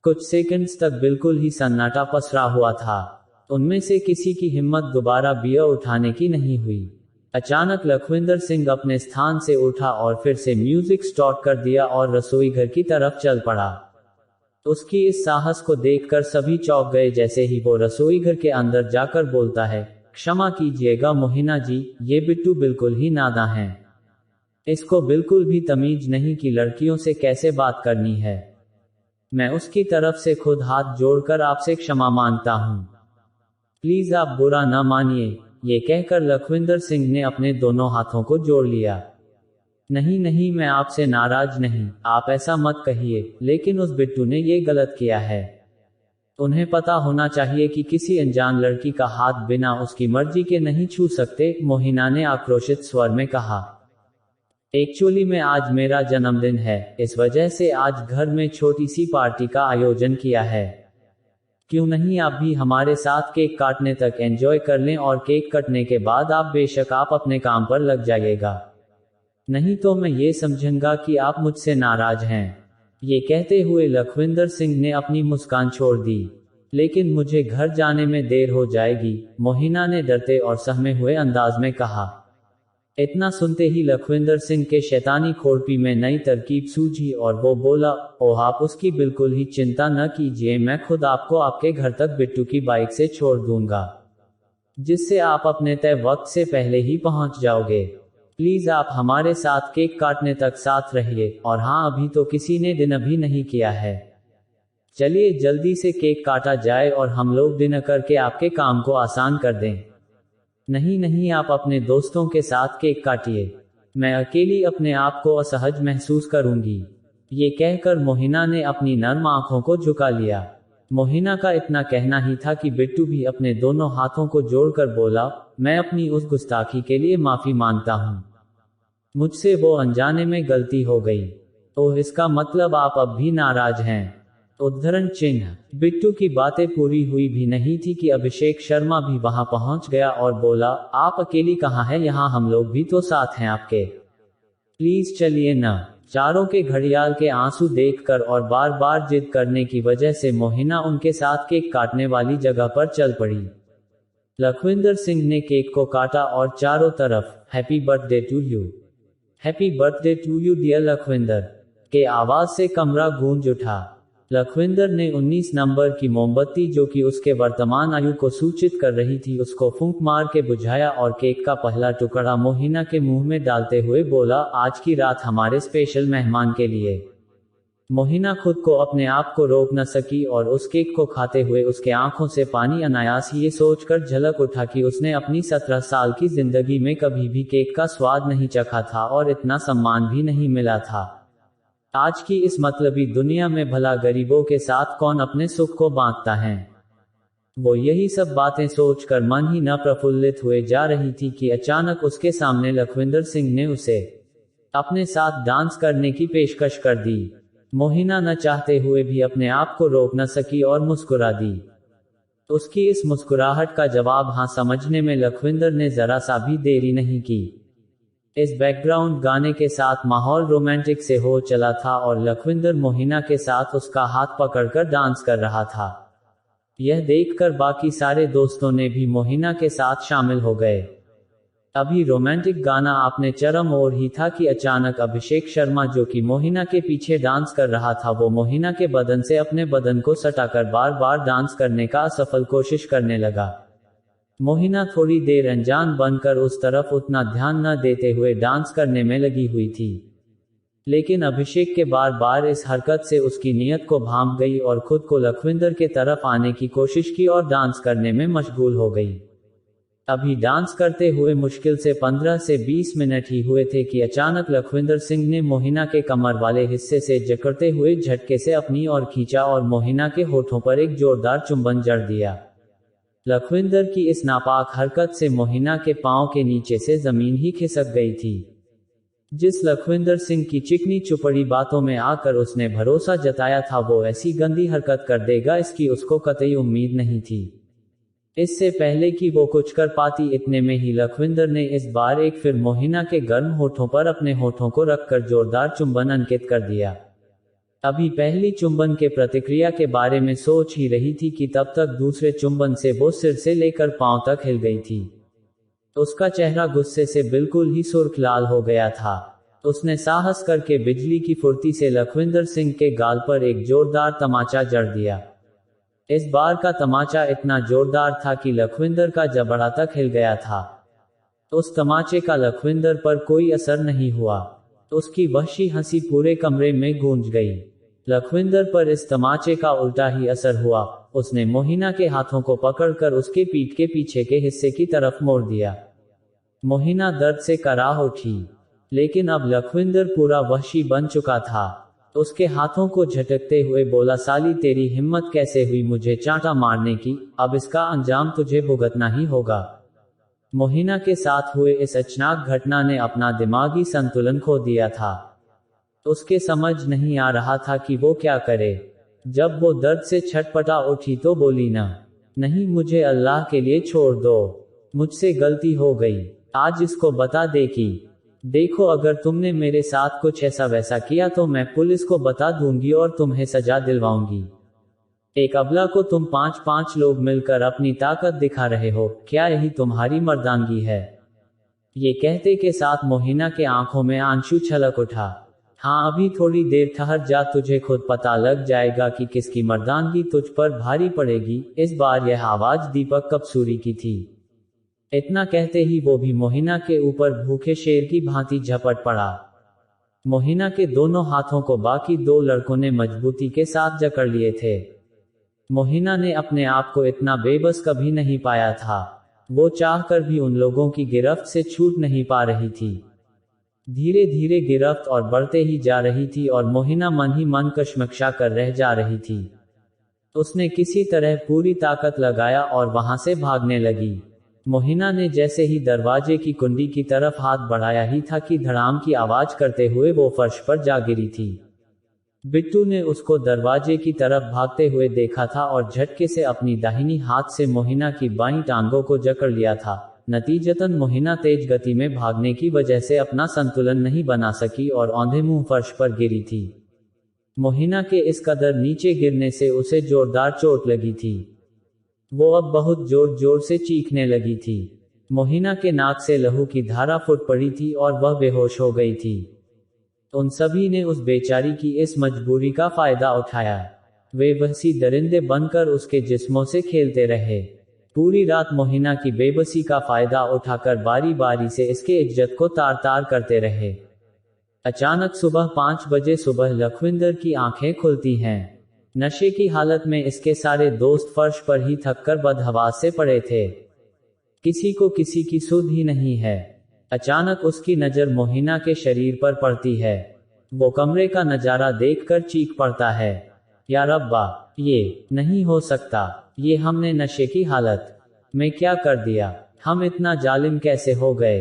कुछ सेकंड्स तक बिल्कुल ही सन्नाटा पसरा हुआ था। उनमें से किसी की हिम्मत दोबारा बियर उठाने की नहीं हुई। अचानक लखविंदर सिंह अपने स्थान से उठा और फिर से म्यूजिक स्टार्ट कर दिया और रसोई घर की तरफ चल पड़ा। उसकी इस साहस को देखकर सभी चौंक गए। जैसे ही वो रसोई घर के अंदर जाकर बोलता है, क्षमा कीजिएगा मोहिना जी, ये बिट्टू बिल्कुल ही नादां है। इसको बिल्कुल भी तमीज नहीं कि लड़कियों से कैसे बात करनी है। मैं उसकी तरफ से खुद हाथ जोड़कर आपसे क्षमा मांगता हूँ। प्लीज आप बुरा न मानिए। ये कहकर लखविंदर सिंह ने अपने दोनों हाथों को जोड़ लिया। नहीं नहीं, मैं आपसे नाराज नहीं, आप ऐसा मत कहिए, लेकिन उस बिट्टू ने ये गलत किया है। उन्हें पता होना चाहिए कि किसी अनजान लड़की का हाथ बिना उसकी मर्जी के नहीं छू सकते, मोहिना ने आक्रोशित स्वर में कहा। एक्चुअली में आज मेरा जन्मदिन है, इस वजह से आज घर में छोटी सी पार्टी का आयोजन किया है। क्यों नहीं आप भी हमारे साथ केक काटने तक एंजॉय कर लें और केक कटने के बाद आप बेशक आप अपने काम पर लग जाइएगा। नहीं तो मैं ये समझूंगा कि आप मुझसे नाराज हैं। ये कहते हुए लखविंदर सिंह ने अपनी मुस्कान छोड़ दी। लेकिन मुझे घर जाने में देर हो जाएगी, मोहिना ने डरते और सहमे हुए अंदाज में कहा। इतना सुनते ही लखविंदर सिंह के शैतानी खोपड़ी में नई तरकीब सूझी और वो बोला, ओह आप उसकी बिल्कुल ही चिंता न कीजिए, मैं खुद आपको आपके घर तक बिट्टू की बाइक से छोड़ दूंगा, जिससे आप अपने तय वक्त से पहले ही पहुंच जाओगे। प्लीज आप हमारे साथ केक काटने तक साथ रहिए। और हाँ, अभी तो किसी ने डिनर भी नहीं किया है। चलिए जल्दी से केक काटा जाए और हम लोग डिनर करके आपके काम को आसान कर दें। नहीं नहीं, आप अपने दोस्तों के साथ केक काटिए, मैं अकेली अपने आप को असहज महसूस करूंगी। ये कहकर मोहिना ने अपनी नर्म आंखों को झुका लिया। मोहिना का इतना कहना ही था कि बिट्टू भी अपने दोनों हाथों को जोड़कर बोला, मैं अपनी उस गुस्ताखी के लिए माफी मांगता हूँ। मुझसे वो अनजाने में गलती हो गई। तो इसका मतलब आप अब भी नाराज हैं? उद्धरण चिन्ह। बिट्टू की बातें पूरी हुई भी नहीं थी कि अभिषेक शर्मा भी वहां पहुंच गया और बोला, आप अकेली कहाँ हैं, यहाँ हम लोग भी तो साथ हैं आपके, प्लीज चलिए ना। चारों के घड़ियाल के आंसू देखकर और बार बार जिद करने की वजह से मोहिना उनके साथ केक काटने वाली जगह पर चल पड़ी। लखविंदर सिंह ने केक को काटा और चारों तरफ happy birthday to you, happy birthday to you dear Lakhwinder के आवाज से कमरा गूंज उठा। लखविंदर ने 19 नंबर की मोमबत्ती, जो कि उसके वर्तमान आयु को सूचित कर रही थी, उसको फूंक मार के बुझाया और केक का पहला टुकड़ा मोहिना के मुंह में डालते हुए बोला, आज की रात हमारे स्पेशल मेहमान के लिए। मोहिना खुद को अपने आप को रोक न सकी और उस केक को खाते हुए उसके आंखों से पानी अनायास ही ये सोचकर झलक उठा कि उसने अपनी 17 साल की जिंदगी में कभी भी केक का स्वाद नहीं चखा था और इतना सम्मान भी नहीं मिला था। आज की इस मतलबी दुनिया में भला गरीबों के साथ कौन अपने सुख को बांटता है। वो यही सब बातें सोचकर मन ही न प्रफुल्लित हुए जा रही थी कि अचानक उसके सामने लखविंदर सिंह ने उसे अपने साथ डांस करने की पेशकश कर दी। मोहिना न चाहते हुए भी अपने आप को रोक न सकी और मुस्कुरा दी। उसकी इस मुस्कुराहट का जवाब हाँ समझने में लखविंदर ने जरा सा भी देरी नहीं की। इस बैकग्राउंड गाने के साथ माहौल रोमांटिक से हो चला था और लखविंदर मोहिना के साथ उसका हाथ पकड़कर डांस कर रहा था। यह देखकर बाकी सारे दोस्तों ने भी मोहिना के साथ शामिल हो गए। अभी रोमांटिक गाना आपने चरम ओर ही था कि अचानक अभिषेक शर्मा, जो कि मोहिना के पीछे डांस कर रहा था, वो मोहिना के बदन से अपने बदन को सटाकर बार बार डांस करने का असफल कोशिश करने लगा। मोहिना थोड़ी देर अनजान बनकर उस तरफ उतना ध्यान न देते हुए डांस करने में लगी हुई थी, लेकिन अभिषेक के बार बार इस हरकत से उसकी नीयत को भांप गई और खुद को लखविंदर के तरफ आने की कोशिश की और डांस करने में मशगूल हो गई। अभी डांस करते हुए मुश्किल से 15 से 20 मिनट ही हुए थे कि अचानक लखविंदर सिंह ने मोहिना के कमर वाले हिस्से से जकड़ते हुए झटके से अपनी ओर खींचा और मोहिना के होठों पर एक जोरदार चुंबन जड़ दिया। लखविंदर की इस नापाक हरकत से मोहिना के पांव के नीचे से जमीन ही खिसक गई थी। जिस लखविंदर सिंह की चिकनी चुपड़ी बातों में आकर उसने भरोसा जताया था वो ऐसी गंदी हरकत कर देगा, इसकी उसको कतई उम्मीद नहीं थी। इससे पहले कि वो कुछ कर पाती इतने में ही लखविंदर ने इस बार एक फिर मोहिना के गर्म होठों पर अपने होठों को रखकर जोरदार चुंबन अंकित कर दिया। अभी पहली चुंबन के प्रतिक्रिया के बारे में सोच ही रही थी कि तब तक दूसरे चुंबन से वो सिर से लेकर पांव तक हिल गई थी। उसका चेहरा गुस्से से बिल्कुल ही सुर्ख लाल हो गया था। उसने साहस करके बिजली की फुर्ती से लखविंदर सिंह के गाल पर एक जोरदार तमाचा जड़ दिया। इस बार का तमाचा इतना जोरदार था कि लखविंदर का जबड़ा तक हिल गया था। उस तमाचे का लखविंदर पर कोई असर नहीं हुआ। उसकी वहशी हंसी पूरे कमरे में गूंज गई। लखविंदर पर इस तमाचे का उल्टा ही असर हुआ। उसने मोहिना के हाथों को पकड़कर उसके पीठ के पीछे के हिस्से की तरफ मोड़ दिया। मोहिना दर्द से कराह उठी, लेकिन अब लखविंदर पूरा वहशी बन चुका था। उसके हाथों को झटकते हुए बोला, साली तेरी हिम्मत कैसे हुई मुझे चांटा मारने की, अब इसका अंजाम तुझे भुगतना ही होगा। मोहिना के साथ हुए इस अचानक घटना ने अपना दिमागी संतुलन खो दिया था। उसके समझ नहीं आ रहा था कि वो क्या करे। जब वो दर्द से छटपटा उठी तो बोली, नहीं मुझे अल्लाह के लिए छोड़ दो, मुझसे गलती हो गई, आज इसको बता दे कि देखो अगर तुमने मेरे साथ कुछ ऐसा वैसा किया तो मैं पुलिस को बता दूंगी और तुम्हें सजा दिलवाऊंगी। एक अबला को तुम 5-5 लोग मिलकर अपनी ताकत दिखा रहे हो, क्या यही तुम्हारी मर्दानगी है? ये कहते के साथ मोहिना के आंखों में आंसू छलक उठा। हाँ अभी थोड़ी देर ठहर जा, तुझे खुद पता लग जाएगा कि किसकी मर्दानगी तुझ पर भारी पड़ेगी। इस बार यह आवाज दीपक कपसूरी की थी। इतना कहते ही वो भी मोहिना के ऊपर भूखे शेर की भांति झपट पड़ा। मोहिना के दोनों हाथों को बाकी दो लड़कों ने मजबूती के साथ जकड़ लिए थे। मोहिना ने अपने आप को इतना बेबस कभी नहीं पाया था। वो चाहकर भी उन लोगों की गिरफ्त से छूट नहीं पा रही थी। धीरे धीरे गिरफ्त और बढ़ते ही जा रही थी और मोहिना मन ही मन कशमकशा कर रह जा रही थी। उसने किसी तरह पूरी ताकत लगाया और वहां से भागने लगी। मोहिना ने जैसे ही दरवाजे की कुंडी की तरफ हाथ बढ़ाया ही था कि धड़ाम की आवाज करते हुए वो फर्श पर जा गिरी थी। बिट्टू ने उसको दरवाजे की तरफ भागते हुए देखा था और झटके से अपनी दाहिनी हाथ से मोहिना की बाईं टांगों को जकड़ लिया था। नतीजतन मोहिना तेज गति में भागने की वजह से अपना संतुलन नहीं बना सकी और औंधे मुंह फर्श पर गिरी थी। मोहिना के इस कदर नीचे गिरने से उसे जोरदार चोट लगी थी। वो अब बहुत जोर जोर से चीखने लगी थी। मोहिना के नाक से लहू की धारा फूट पड़ी थी और वह बेहोश हो गई थी। उन सभी ने उस बेचारी की इस मजबूरी का फायदा उठाया। वे वहसी दरिंदे बनकर उसके जिस्मों से खेलते रहे। पूरी रात मोहिना की बेबसी का फायदा उठाकर बारी बारी से इसके इज्जत को तार तार करते रहे। अचानक सुबह 5 बजे सुबह लखविंदर की आंखें खुलती हैं। नशे की हालत में इसके सारे दोस्त फर्श पर ही थककर बदहवास से पड़े थे। किसी को किसी की सुध ही नहीं है। अचानक उसकी नजर मोहिना के शरीर पर पड़ती है। वो कमरे का नजारा देखकर चीख पड़ता है, या रब्बा, ये नहीं हो सकता, ये हमने नशे की हालत में क्या कर दिया, हम इतना जालिम कैसे हो गए।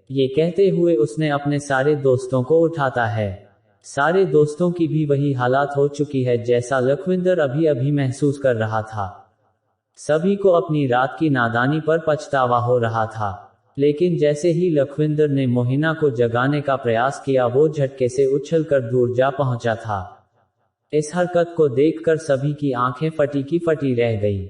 ये कहते हुए उसने अपने सारे दोस्तों को उठाता है। सारे दोस्तों की भी वही हालात हो चुकी है जैसा लखविंदर अभी अभी महसूस कर रहा था। सभी को अपनी रात की नादानी पर पछतावा हो रहा था। लेकिन जैसे ही लखविंदर ने मोहिना को जगाने का प्रयास किया वो झटके से उछलकर दूर जा पहुंचा था। इस हरकत को देखकर सभी की आंखें फटी की फटी रह गई।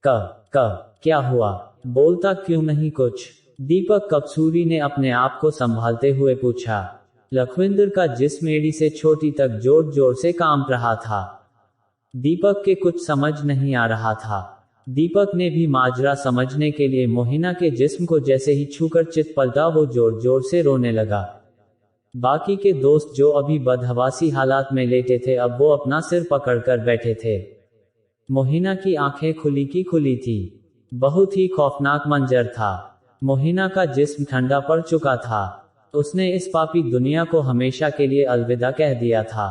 क्या हुआ, बोलता क्यों नहीं कुछ? दीपक कपसूरी ने अपने आप को संभालते हुए पूछा। लखविंदर का जिस्म एड़ी से छोटी तक जोर जोर से कांप रहा था। दीपक के कुछ समझ नहीं आ रहा था। दीपक ने भी माजरा समझने के लिए मोहिना के जिस्म को जैसे ही छूकर चित पलटा वो जोर जोर से रोने लगा। बाकी के दोस्त जो अभी बदहवासी हालात में लेटे थे अब वो अपना सिर पकड़कर बैठे थे। मोहिना की आंखें खुली की खुली थी। बहुत ही खौफनाक मंजर था। मोहिना का जिस्म ठंडा पड़ चुका था। उसने इस पापी दुनिया को हमेशा के लिए अलविदा कह दिया था।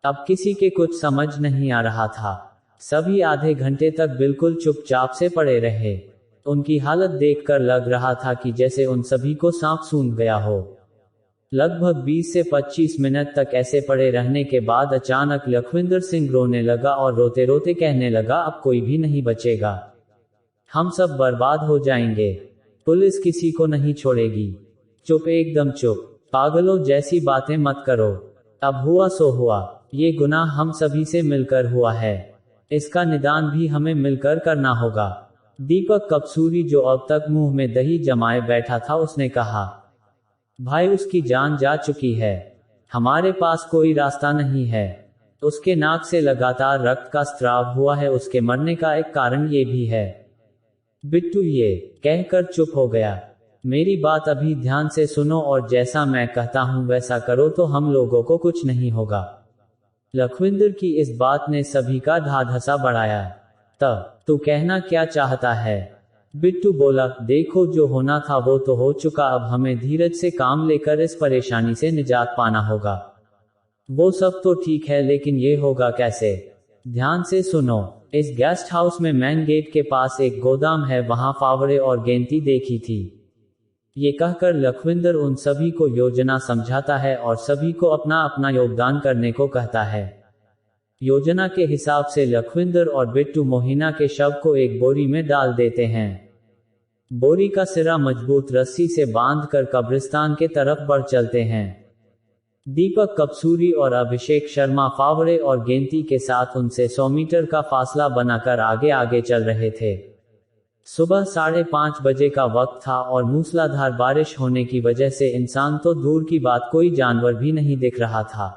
अब किसी के कुछ समझ नहीं आ रहा था। सभी आधे घंटे तक बिल्कुल चुपचाप से पड़े रहे। उनकी हालत देखकर लग रहा था कि जैसे उन सभी को सांप सूंघ गया हो। लगभग 20 से 25 मिनट तक ऐसे पड़े रहने के बाद अचानक लखविंदर सिंह रोने लगा और रोते रोते कहने लगा, अब कोई भी नहीं बचेगा, हम सब बर्बाद हो जाएंगे, पुलिस किसी को नहीं छोड़ेगी। चुप, एकदम चुप, पागलों जैसी बातें मत करो। अब हुआ सो हुआ, ये गुनाह हम सभी से मिलकर हुआ है, इसका निदान भी हमें मिलकर करना होगा। दीपक कपसूरी जो अब तक मुंह में दही जमाए बैठा था उसने कहा, भाई उसकी जान जा चुकी है, हमारे पास कोई रास्ता नहीं है। उसके नाक से लगातार रक्त का स्राव हुआ है, उसके मरने का एक कारण ये भी है। बिट्टू ये कहकर चुप हो गया। मेरी बात अभी ध्यान से सुनो और जैसा मैं कहता हूं वैसा करो तो हम लोगों को कुछ नहीं होगा। लखविंदर की इस बात ने सभी का ढाढसा बढ़ाया। तब तू कहना क्या चाहता है? बिट्टू बोला, देखो जो होना था वो तो हो चुका, अब हमें धीरज से काम लेकर इस परेशानी से निजात पाना होगा। वो सब तो ठीक है लेकिन ये होगा कैसे? ध्यान से सुनो, इस गेस्ट हाउस में मेन गेट के पास एक गोदाम है, वहां फावड़े और गेंती देखी थी। ये कहकर लखविंदर उन सभी को योजना समझाता है और सभी को अपना अपना योगदान करने को कहता है। योजना के हिसाब से लखविंदर और बिट्टू मोहिना के शव को एक बोरी में डाल देते हैं। बोरी का सिरा मजबूत रस्सी से बांधकर कब्रिस्तान के तरफ बढ़ चलते हैं। दीपक कपसूरी और अभिषेक शर्मा फावड़े और गेंती के साथ उनसे 100 मीटर का फासला बनाकर आगे आगे चल रहे थे। सुबह 5:30 बजे का वक्त था और मूसलाधार बारिश होने की वजह से इंसान तो दूर की बात कोई जानवर भी नहीं दिख रहा था।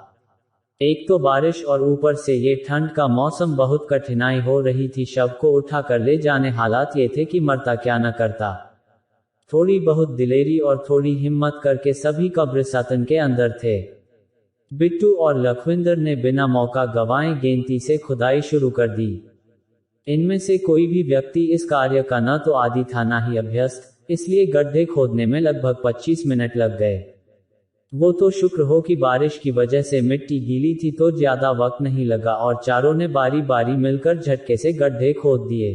एक तो बारिश और ऊपर से ये ठंड का मौसम, बहुत कठिनाई हो रही थी। शव को उठा कर ले जाने हालात ये थे कि मरता क्या न करता। थोड़ी बहुत दिलेरी और थोड़ी हिम्मत करके सभी कब्रिस्तान के अंदर थे। बिट्टू और लखविंदर ने बिना मौका गंवाए गेंती से खुदाई शुरू कर दी। इनमें से कोई भी व्यक्ति इस कार्य का न तो आदी था न ही अभ्यस्त, इसलिए गड्ढे खोदने में लगभग 25 मिनट लग गए। वो तो शुक्र हो कि बारिश की वजह से मिट्टी गीली थी तो ज्यादा वक्त नहीं लगा और चारों ने बारी बारी मिलकर झटके से गड्ढे खोद दिए।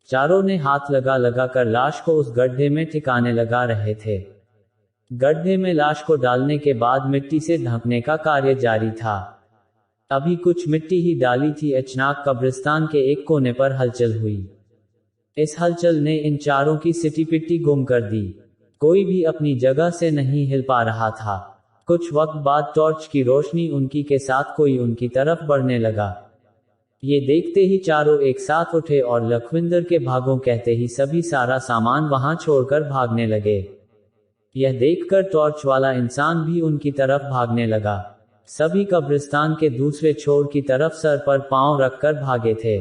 चारों ने हाथ लगा लगा कर लाश को उस गड्ढे में ठिकाने लगा रहे थे। गड्ढे में लाश को डालने के बाद मिट्टी से ढकने का कार्य जारी था। अभी कुछ मिट्टी ही डाली थी, अचानक कब्रिस्तान के एक कोने पर हलचल हुई। इस हलचल ने इन चारों की सिटी पिट्टी गुम कर दी। कोई भी अपनी जगह से नहीं हिल पा रहा था। कुछ वक्त बाद टॉर्च की रोशनी उनकी के साथ कोई उनकी तरफ बढ़ने लगा। ये देखते ही चारों एक साथ उठे और लखविंदर के भागों कहते ही सभी सारा सामान वहां छोड़कर भागने लगे। यह देखकर टॉर्च वाला इंसान भी उनकी तरफ भागने लगा। सभी कब्रिस्तान के दूसरे छोर की तरफ सर पर पांव रखकर भागे थे।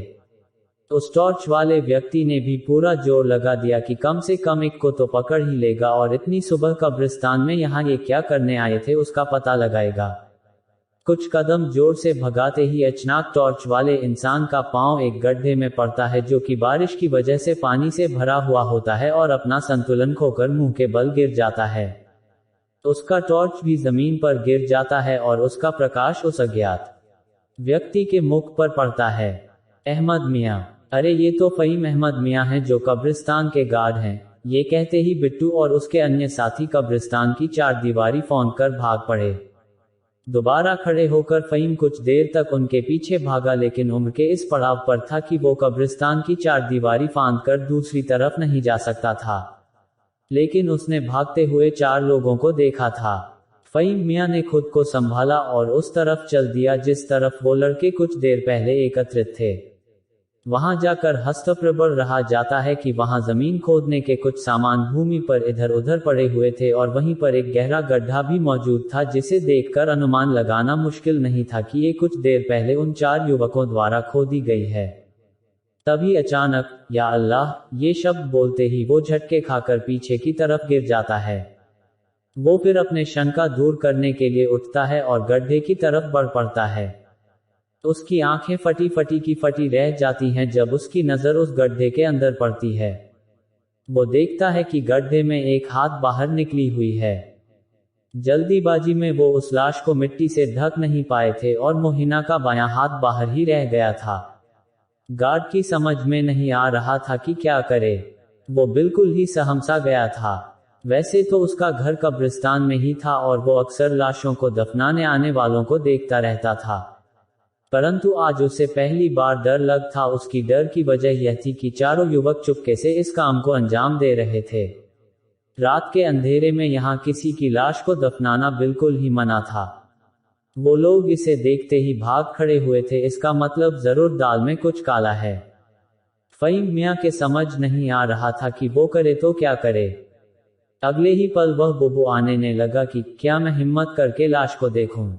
उस टॉर्च वाले व्यक्ति ने भी पूरा जोर लगा दिया कि कम से कम एक को तो पकड़ ही लेगा और इतनी सुबह कब्रिस्तान में यहाँ ये क्या करने आए थे उसका पता लगाएगा। कुछ कदम जोर से भगाते ही अचानक टॉर्च वाले इंसान का पांव एक गड्ढे में पड़ता है जो कि बारिश की वजह से पानी से भरा हुआ होता है और अपना संतुलन खोकर मुंह के बल गिर जाता है। उसका टॉर्च भी जमीन पर गिर जाता है और उसका प्रकाश उस अज्ञात व्यक्ति के मुख पर पड़ता है। अहमद मियां, अरे ये तो फहीम अहमद मियां हैं जो कब्रिस्तान के गार्ड हैं। ये कहते ही बिट्टू और उसके अन्य साथी कब्रिस्तान की चारदीवारी फांद कर भाग पड़े। दोबारा खड़े होकर फहीम कुछ देर तक उनके पीछे भागा, लेकिन उम्र के इस पड़ाव पर था कि वो कब्रिस्तान की चारदीवारी फांद कर दूसरी तरफ नहीं जा सकता था। लेकिन उसने भागते हुए 4 लोगों को देखा था। फहीम मियां ने खुद को संभाला और उस तरफ चल दिया जिस तरफ वो लड़के कुछ देर पहले एकत्रित थे। वहां जाकर हस्तप्रबल रहा जाता है कि वहां जमीन खोदने के कुछ सामान भूमि पर इधर उधर पड़े हुए थे और वहीं पर एक गहरा गड्ढा भी मौजूद था जिसे देखकर अनुमान लगाना मुश्किल नहीं था कि ये कुछ देर पहले उन 4 युवकों द्वारा खोदी गई है। तभी अचानक, या अल्लाह, ये शब्द बोलते ही वो झटके खाकर पीछे की तरफ गिर जाता है। वो फिर अपने शंका दूर करने के लिए उठता है और गड्ढे की तरफ बढ़ पड़ता है। उसकी आंखें फटी फटी की फटी रह जाती हैं जब उसकी नजर उस गड्ढे के अंदर पड़ती है। वो देखता है कि गड्ढे में एक हाथ बाहर निकली हुई है। जल्दीबाजी में वो उस लाश को मिट्टी से ढक नहीं पाए थे और मोहिना का बायां हाथ बाहर ही रह गया था। गार्ड की समझ में नहीं आ रहा था कि क्या करे। वो बिल्कुल ही सहमसा गया था। वैसे तो उसका घर कब्रिस्तान में ही था और वो अक्सर लाशों को दफनाने आने वालों को देखता रहता था, परंतु आज उसे पहली बार डर लग था। उसकी डर की वजह यह थी कि चारों युवक चुपके से इस काम को अंजाम दे रहे थे। रात के अंधेरे में यहाँ किसी की लाश को दफनाना बिल्कुल ही मना था। वो लोग इसे देखते ही भाग खड़े हुए थे। इसका मतलब जरूर दाल में कुछ काला है। फहीम मियाँ के समझ नहीं आ रहा था कि वो करे तो क्या करे। अगले ही पल वह बुबू आने ने लगा कि क्या मैं हिम्मत करके लाश को देखूं?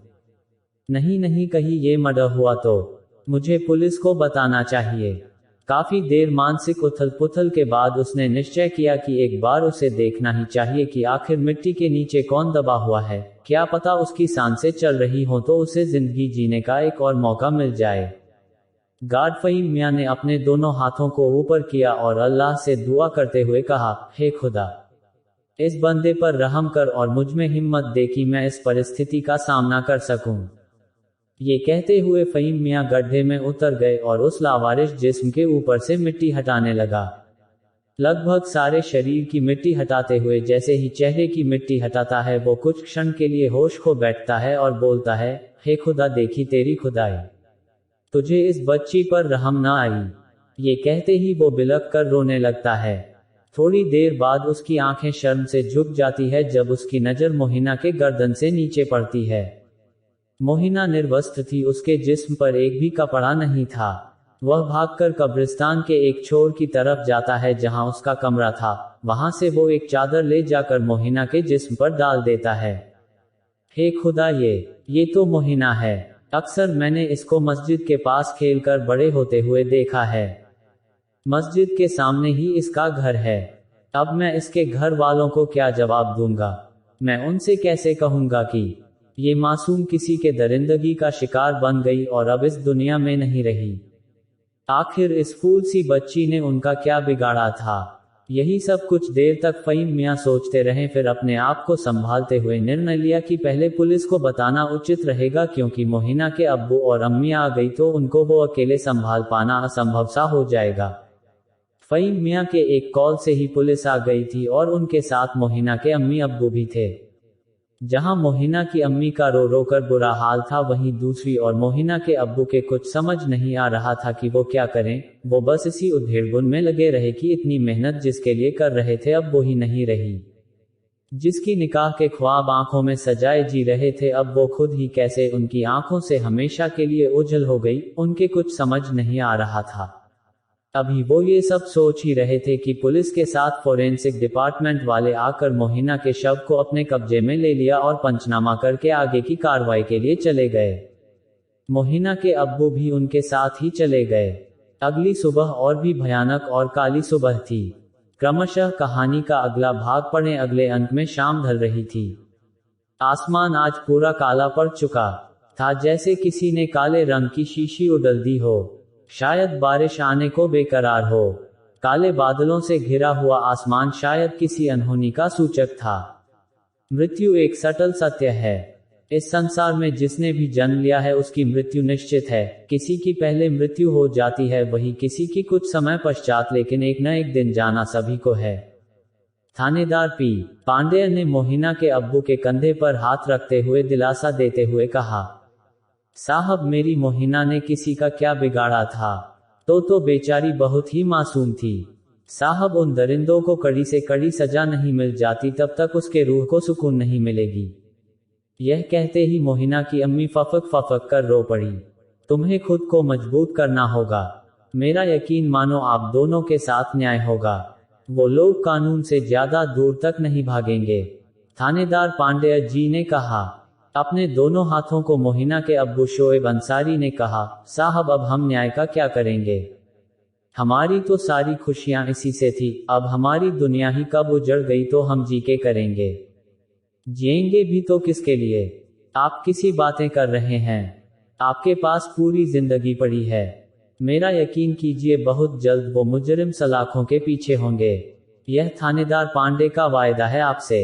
नहीं नहीं, कहीं ये मर्डर हुआ तो मुझे पुलिस को बताना चाहिए। काफी देर मानसिक उथल पुथल के बाद उसने निश्चय किया कि एक बार उसे देखना ही चाहिए कि आखिर मिट्टी के नीचे कौन दबा हुआ है। क्या पता उसकी सांसें चल रही हों तो उसे जिंदगी जीने का एक और मौका मिल जाए। गार्ड फहीम मियाँ ने अपने दोनों हाथों को ऊपर किया और अल्लाह से दुआ करते हुए कहा, हे खुदा, इस बंदे पर रहम कर और मुझ में हिम्मत दे कि मैं इस परिस्थिति का सामना कर सकूं। ये कहते हुए फहीम मियाँ गड्ढे में उतर गए और उस लावारिश जिस्म के ऊपर से मिट्टी हटाने लगा। लगभग सारे शरीर की मिट्टी हटाते हुए जैसे ही चेहरे की मिट्टी हटाता है वो कुछ क्षण के लिए होश खो बैठता है और बोलता है, हे खुदा, देखी तेरी खुदाई, तुझे इस बच्ची पर रहम ना आई। ये कहते ही वो बिलख कर रोने लगता है। थोड़ी देर बाद उसकी आंखें शर्म से झुक जाती है जब उसकी नजर मोहिना के गर्दन से नीचे पड़ती है। मोहिना निर्वस्त्र थी, उसके जिस्म पर एक भी कपड़ा नहीं था। वह भागकर कब्रिस्तान के एक छोर की तरफ जाता है जहां उसका कमरा था। वहां से वो एक चादर ले जाकर मोहिना के जिस्म पर डाल देता है। हे खुदा, ये तो मोहिना है। अक्सर मैंने इसको मस्जिद के पास खेलकर बड़े होते हुए देखा है। मस्जिद के सामने ही इसका घर है। अब मैं इसके घर वालों को क्या जवाब दूंगा? मैं उनसे कैसे कहूंगा कि ये मासूम किसी के दरिंदगी का शिकार बन गई और अब इस दुनिया में नहीं रही? आखिर इस फूल सी बच्ची ने उनका क्या बिगाड़ा था? यही सब कुछ देर तक फहीम मियाँ सोचते रहे। फिर अपने आप को संभालते हुए निर्णय लिया कि पहले पुलिस को बताना उचित रहेगा, क्योंकि मोहिना के अब्बू और अम्मी आ गई तो उनको वो अकेले संभाल पाना असंभव सा हो जाएगा। फहीम मियाँ के एक कॉल से ही पुलिस आ गई थी और उनके साथ मोहिना के अम्मी अब्बू भी थे। जहां मोहिना की अम्मी का रो रो कर बुरा हाल था, वहीं दूसरी और मोहिना के अब्बू के कुछ समझ नहीं आ रहा था कि वो क्या करें। वो बस इसी उधेड़बुन में लगे रहे कि इतनी मेहनत जिसके लिए कर रहे थे अब वो ही नहीं रही। जिसकी निकाह के ख्वाब आंखों में सजाए जी रहे थे, अब वो खुद ही कैसे उनकी आंखों से हमेशा के लिए ओझल हो गई, उनके कुछ समझ नहीं आ रहा था। अभी वो ये सब सोच ही रहे थे कि पुलिस के साथ फोरेंसिक डिपार्टमेंट वाले आकर मोहिना के शव को अपने कब्जे में ले लिया और पंचनामा करके आगे की कार्रवाई के लिए चले गए। मोहिना के अब्बू भी उनके साथ ही चले गए। अगली सुबह और भी भयानक और काली सुबह थी। क्रमशः कहानी का अगला भाग पढ़ें। अगले अंक में शाम ढल रही थी। आसमान आज पूरा काला पड़ चुका था, जैसे किसी ने काले रंग की शीशी उड़ल दी हो। शायद बारिश आने को बेकरार हो। काले बादलों से घिरा हुआ आसमान शायद किसी अनहोनी का सूचक था। मृत्यु एक सटल सत्य है। इस संसार में जिसने भी जन्म लिया है उसकी मृत्यु निश्चित है। किसी की पहले मृत्यु हो जाती है, वही किसी की कुछ समय पश्चात, लेकिन एक न एक दिन जाना सभी को है। थानेदार पी पांडेय ने मोहिना के अब्बू के कंधे पर हाथ रखते हुए दिलासा देते हुए कहा, साहब, मेरी मोहिना ने किसी का क्या बिगाड़ा था? तो बेचारी बहुत ही मासूम थी। साहब, उन दरिंदों को कड़ी से कड़ी सजा नहीं मिल जाती तब तक उसके रूह को सुकून नहीं मिलेगी। यह कहते ही मोहिना की अम्मी फफक फफक कर रो पड़ी। तुम्हें खुद को मजबूत करना होगा। मेरा यकीन मानो, आप दोनों के साथ न्याय होगा। वो लोग कानून से ज्यादा दूर तक नहीं भागेंगे। थानेदार पांडेय जी ने कहा। अपने दोनों हाथों को मोहिना के अब्बू शोएब अंसारी ने कहा, साहब, अब हम न्याय का क्या करेंगे? हमारी तो सारी खुशियां इसी से थी, अब हमारी दुनिया ही कब उजड़ गई तो हम जी के करेंगे। जिएंगे भी तो किसके लिए? आप किसी बातें कर रहे हैं? आपके पास पूरी जिंदगी पड़ी है। मेरा यकीन कीजिए, बहुत जल्द वो मुजरिम सलाखों के पीछे होंगे। यह थानेदार पांडे का वायदा है आपसे।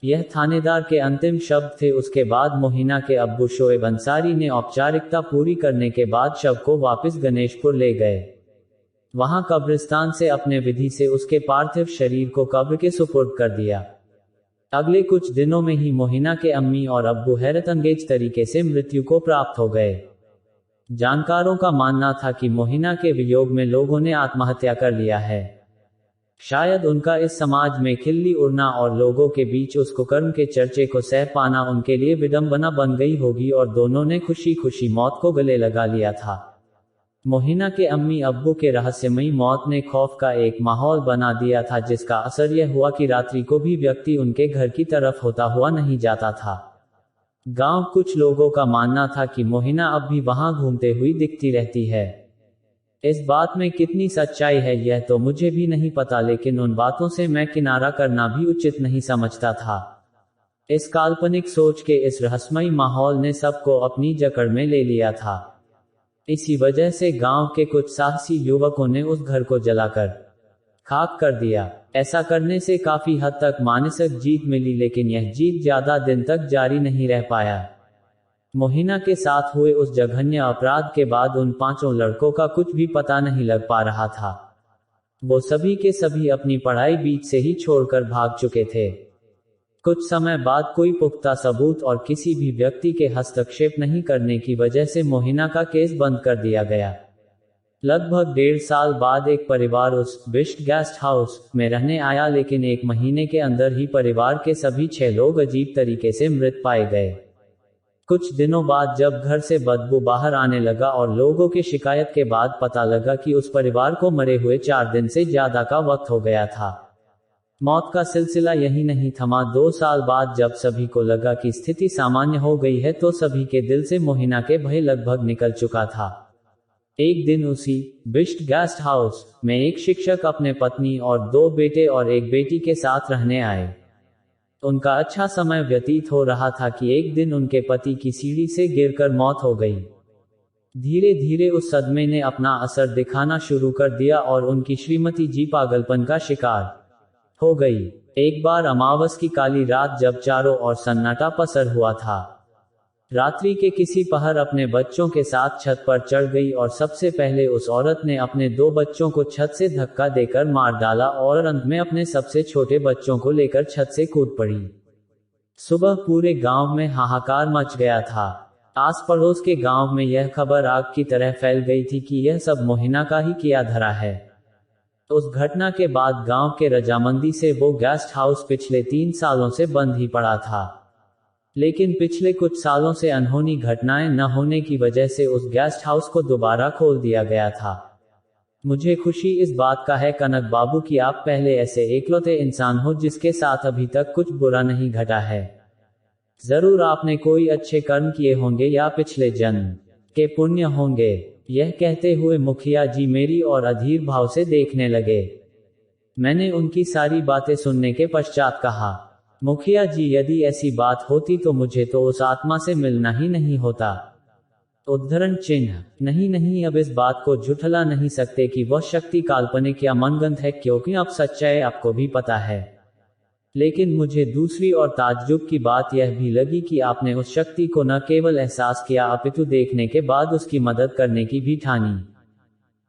यह थानेदार के अंतिम शब्द थे। उसके बाद मोहिना के अब्बू शोएब अंसारी ने औपचारिकता पूरी करने के बाद शव को वापस गणेशपुर ले गए। वहां कब्रिस्तान से अपने विधि से उसके पार्थिव शरीर को कब्र के सुपुर्द कर दिया। अगले कुछ दिनों में ही मोहिना के अम्मी और अब्बू हैरतअंगेज तरीके से मृत्यु को प्राप्त हो गए। जानकारों का मानना था कि मोहिना के वियोग में लोगों ने आत्महत्या कर लिया है। शायद उनका इस समाज में खिल्ली उड़ना और लोगों के बीच उस कुकर्म के चर्चे को सह पाना उनके लिए विडंबना बन गई होगी और दोनों ने खुशी खुशी मौत को गले लगा लिया था। मोहिना के अम्मी अब्बू के रहस्यमयी मौत ने खौफ का एक माहौल बना दिया था, जिसका असर यह हुआ कि रात्रि को भी व्यक्ति उनके घर की तरफ होता हुआ नहीं जाता था। गांव कुछ लोगों का मानना था कि मोहिना अब भी वहां घूमते हुई दिखती रहती है। इस बात में कितनी सच्चाई है यह तो मुझे भी नहीं पता, लेकिन उन बातों से मैं किनारा करना भी उचित नहीं समझता था। इस काल्पनिक सोच के इस रहस्यमयी माहौल ने सबको अपनी जकड़ में ले लिया था। इसी वजह से गांव के कुछ साहसी युवकों ने उस घर को जलाकर खाक कर दिया। ऐसा करने से काफी हद तक मानसिक जीत मिली, लेकिन यह जीत ज्यादा दिन तक जारी नहीं रह पाया। मोहिना के साथ हुए उस जघन्य अपराध के बाद उन 5 लड़कों का कुछ भी पता नहीं लग पा रहा था। वो सभी के सभी अपनी पढ़ाई बीच से ही छोड़कर भाग चुके थे। कुछ समय बाद कोई पुख्ता सबूत और किसी भी व्यक्ति के हस्तक्षेप नहीं करने की वजह से मोहिना का केस बंद कर दिया गया। लगभग 1.5 साल बाद एक परिवार उस बिस्ट गेस्ट हाउस में रहने आया, लेकिन 1 महीने के अंदर ही परिवार के सभी 6 लोग अजीब तरीके से मृत पाए गए। कुछ दिनों बाद जब घर से बदबू बाहर आने लगा और लोगों की शिकायत के बाद पता लगा कि उस परिवार को मरे हुए 4 दिन से ज्यादा का वक्त हो गया था। मौत का सिलसिला यही नहीं थमा। 2 साल बाद जब सभी को लगा कि स्थिति सामान्य हो गई है तो सभी के दिल से मोहिना के भय लगभग निकल चुका था। एक दिन उसी बिस्ट गेस्ट हाउस में एक शिक्षक अपने पत्नी और 2 बेटे और 1 बेटी के साथ रहने आए। उनका अच्छा समय व्यतीत हो रहा था कि एक दिन उनके पति की सीढ़ी से गिरकर मौत हो गई। धीरे धीरे उस सदमे ने अपना असर दिखाना शुरू कर दिया और उनकी श्रीमती जी पागलपन का शिकार हो गई। एक बार अमावस की काली रात जब चारों ओर सन्नाटा पसर हुआ था, रात्रि के किसी पहर अपने बच्चों के साथ छत पर चढ़ गई और सबसे पहले उस औरत ने अपने 2 बच्चों को छत से धक्का देकर मार डाला और अंत में अपने सबसे छोटे बच्चों को लेकर छत से कूद पड़ी। सुबह पूरे गांव में हाहाकार मच गया था। आस पड़ोस के गांव में यह खबर आग की तरह फैल गई थी कि यह सब मोहिना का ही किया धरा है। उस घटना के बाद गांव के रजामंदी से वो गेस्ट हाउस पिछले 3 सालों से बंद ही पड़ा था, लेकिन पिछले कुछ सालों से अनहोनी घटनाएं न होने की वजह से उस गेस्ट हाउस को दोबारा खोल दिया गया था। मुझे खुशी इस बात का है कनक बाबू कि आप पहले ऐसे एकलौते इंसान हो जिसके साथ अभी तक कुछ बुरा नहीं घटा है। जरूर आपने कोई अच्छे कर्म किए होंगे या पिछले जन्म के पुण्य होंगे। यह कहते हुए मुखिया जी मेरी और अधीर भाव से देखने लगे। मैंने उनकी सारी बातें सुनने के पश्चात कहा, मुखिया जी यदि ऐसी बात होती तो मुझे तो उस आत्मा से मिलना ही नहीं होता। उद्धरण चिन्ह नहीं, अब इस बात को झुठला नहीं सकते कि वह शक्ति काल्पनिक या मनगंत है, क्योंकि अब सच्चाई आपको भी पता है। लेकिन मुझे दूसरी और ताज्जुब की बात यह भी लगी कि आपने उस शक्ति को न केवल एहसास किया अपितु देखने के बाद उसकी मदद करने की भी ठानी।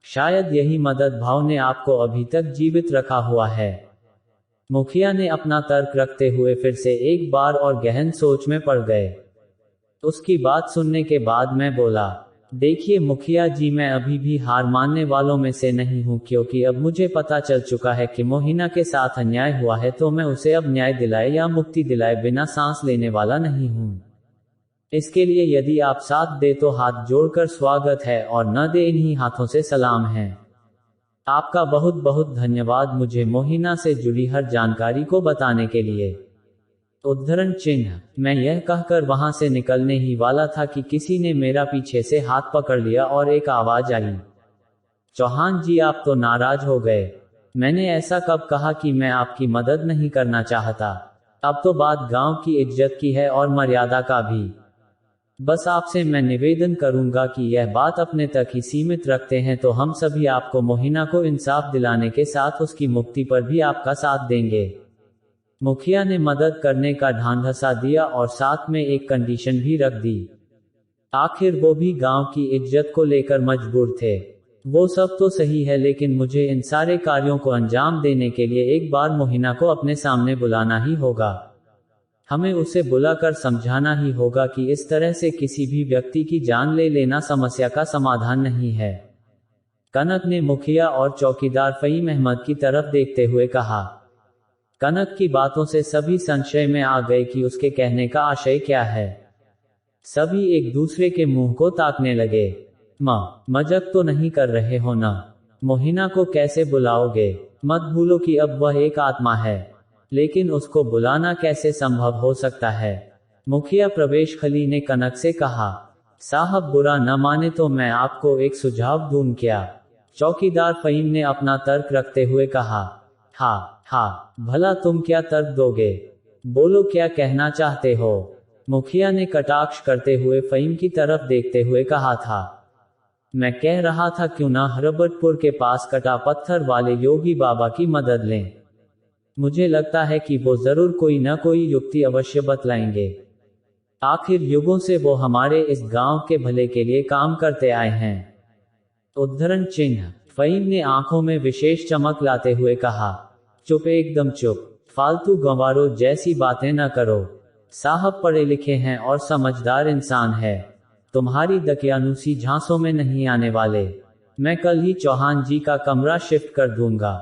शायद यही मदद भाव ने आपको अभी तक जीवित रखा हुआ है। मुखिया ने अपना तर्क रखते हुए फिर से एक बार और गहन सोच में पड़ गए। उसकी बात सुनने के बाद मैं बोला, देखिए मुखिया जी, मैं अभी भी हार मानने वालों में से नहीं हूं, क्योंकि अब मुझे पता चल चुका है कि मोहिना के साथ अन्याय हुआ है, तो मैं उसे अब न्याय दिलाए या मुक्ति दिलाए बिना सांस लेने वाला नहीं हूं। इसके लिए यदि आप साथ दे तो हाथ जोड़कर स्वागत है, और न दे इन्हीं हाथों से सलाम है। आपका बहुत बहुत धन्यवाद मुझे मोहिना से जुड़ी हर जानकारी को बताने के लिए। उद्धरण चिन्ह मैं यह कहकर वहां से निकलने ही वाला था कि किसी ने मेरा पीछे से हाथ पकड़ लिया और एक आवाज आई, चौहान जी, आप तो नाराज हो गए। मैंने ऐसा कब कहा कि मैं आपकी मदद नहीं करना चाहता। अब तो बात गांव की इज्जत की है और मर्यादा का भी। बस आपसे मैं निवेदन करूंगा कि यह बात अपने तक ही सीमित रखते हैं तो हम सभी आपको मोहिना को इंसाफ दिलाने के साथ उसकी मुक्ति पर भी आपका साथ देंगे। मुखिया ने मदद करने का ढांढसा दिया और साथ में एक कंडीशन भी रख दी। आखिर वो भी गांव की इज्जत को लेकर मजबूर थे। वो सब तो सही है, लेकिन मुझे इन सारे कार्यों को अंजाम देने के लिए एक बार मोहिना को अपने सामने बुलाना ही होगा। हमें उसे बुलाकर समझाना ही होगा कि इस तरह से किसी भी व्यक्ति की जान ले लेना समस्या का समाधान नहीं है। कनक ने मुखिया और चौकीदार फहीम अहमद की तरफ देखते हुए कहा। कनक की बातों से सभी संशय में आ गए कि उसके कहने का आशय क्या है। सभी एक दूसरे के मुंह को ताकने लगे। मजाक तो नहीं कर रहे हो ना? मोहिना को कैसे बुलाओगे? मत भूलो कि अब वह एक आत्मा है। लेकिन उसको बुलाना कैसे संभव हो सकता है? मुखिया प्रवेश खली ने कनक से कहा। साहब, बुरा न माने तो मैं आपको एक सुझाव दूं क्या? चौकीदार फहीम ने अपना तर्क रखते हुए कहा। हाँ, भला तुम क्या तर्क दोगे? बोलो, क्या कहना चाहते हो? मुखिया ने कटाक्ष करते हुए फहीम की तरफ देखते हुए कहा था। मैं कह रहा था क्यों ना हरबटपुर के पास कटा पत्थर वाले योगी बाबा की मदद लें। मुझे लगता है कि वो जरूर कोई न कोई युक्ति अवश्य बतलाएंगे। आखिर युगों से वो हमारे इस गांव के भले के लिए काम करते आए हैं। उद्धरण चिन्ह। फहीम ने आंखों में विशेष चमक लाते हुए कहा। चुप, एकदम चुप। फालतू गंवारों जैसी बातें न करो। साहब पढ़े लिखे हैं और समझदार इंसान है। तुम्हारी दकियानूसी झांसों में नहीं आने वाले। मैं कल ही चौहान जी का कमरा शिफ्ट कर दूंगा।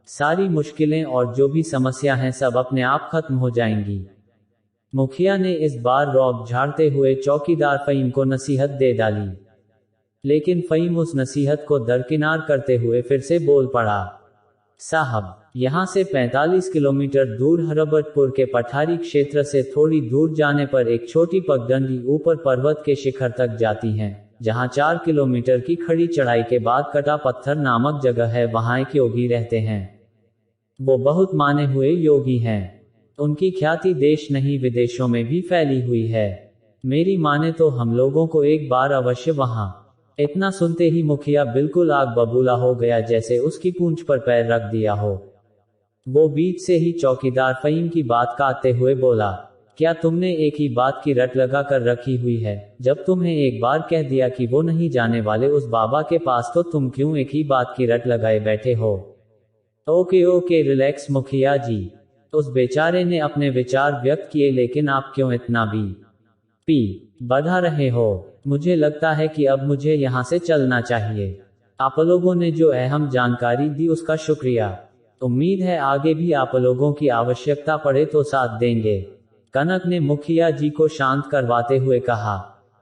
सारी मुश्किलें और जो भी समस्या हैं सब अपने आप खत्म हो जाएंगी। मुखिया ने इस बार रौब झाड़ते हुए चौकीदार फहीम को नसीहत दे डाली। लेकिन फहीम उस नसीहत को दरकिनार करते हुए फिर से बोल पड़ा। साहब, यहाँ से 45 किलोमीटर दूर हरबटपुर के पठारी क्षेत्र से थोड़ी दूर जाने पर एक छोटी पगडंडी ऊपर पर्वत के शिखर तक जाती है, जहाँ 4 किलोमीटर की खड़ी चढ़ाई के बाद कटा पत्थर नामक जगह है। वहाँ एक योगी रहते हैं। वो बहुत माने हुए योगी हैं। उनकी ख्याति देश नहीं विदेशों में भी फैली हुई है। मेरी माने तो हम लोगों को एक बार अवश्य वहाँ। इतना सुनते ही मुखिया बिल्कुल आग बबूला हो गया, जैसे उसकी पूंछ पर पैर रख दिया हो। वो बीच से ही चौकीदार फहीम की बात काटते हुए बोला। क्या तुमने एक ही बात की रट लगा कर रखी हुई है? जब तुम्हें एक बार कह दिया कि वो नहीं जाने वाले उस बाबा के पास, तो तुम क्यों एक ही बात की रट लगाए बैठे हो? ओके, रिलैक्स मुखिया जी। उस बेचारे ने अपने विचार व्यक्त किए, लेकिन आप क्यों इतना बढ़ा रहे हो? मुझे लगता है कि अब मुझे यहाँ से चलना चाहिए। आप लोगों ने जो अहम जानकारी दी उसका शुक्रिया। उम्मीद है आगे भी आप लोगों की आवश्यकता पड़े तो साथ देंगे। कनक ने मुखिया जी को शांत करवाते हुए कहा।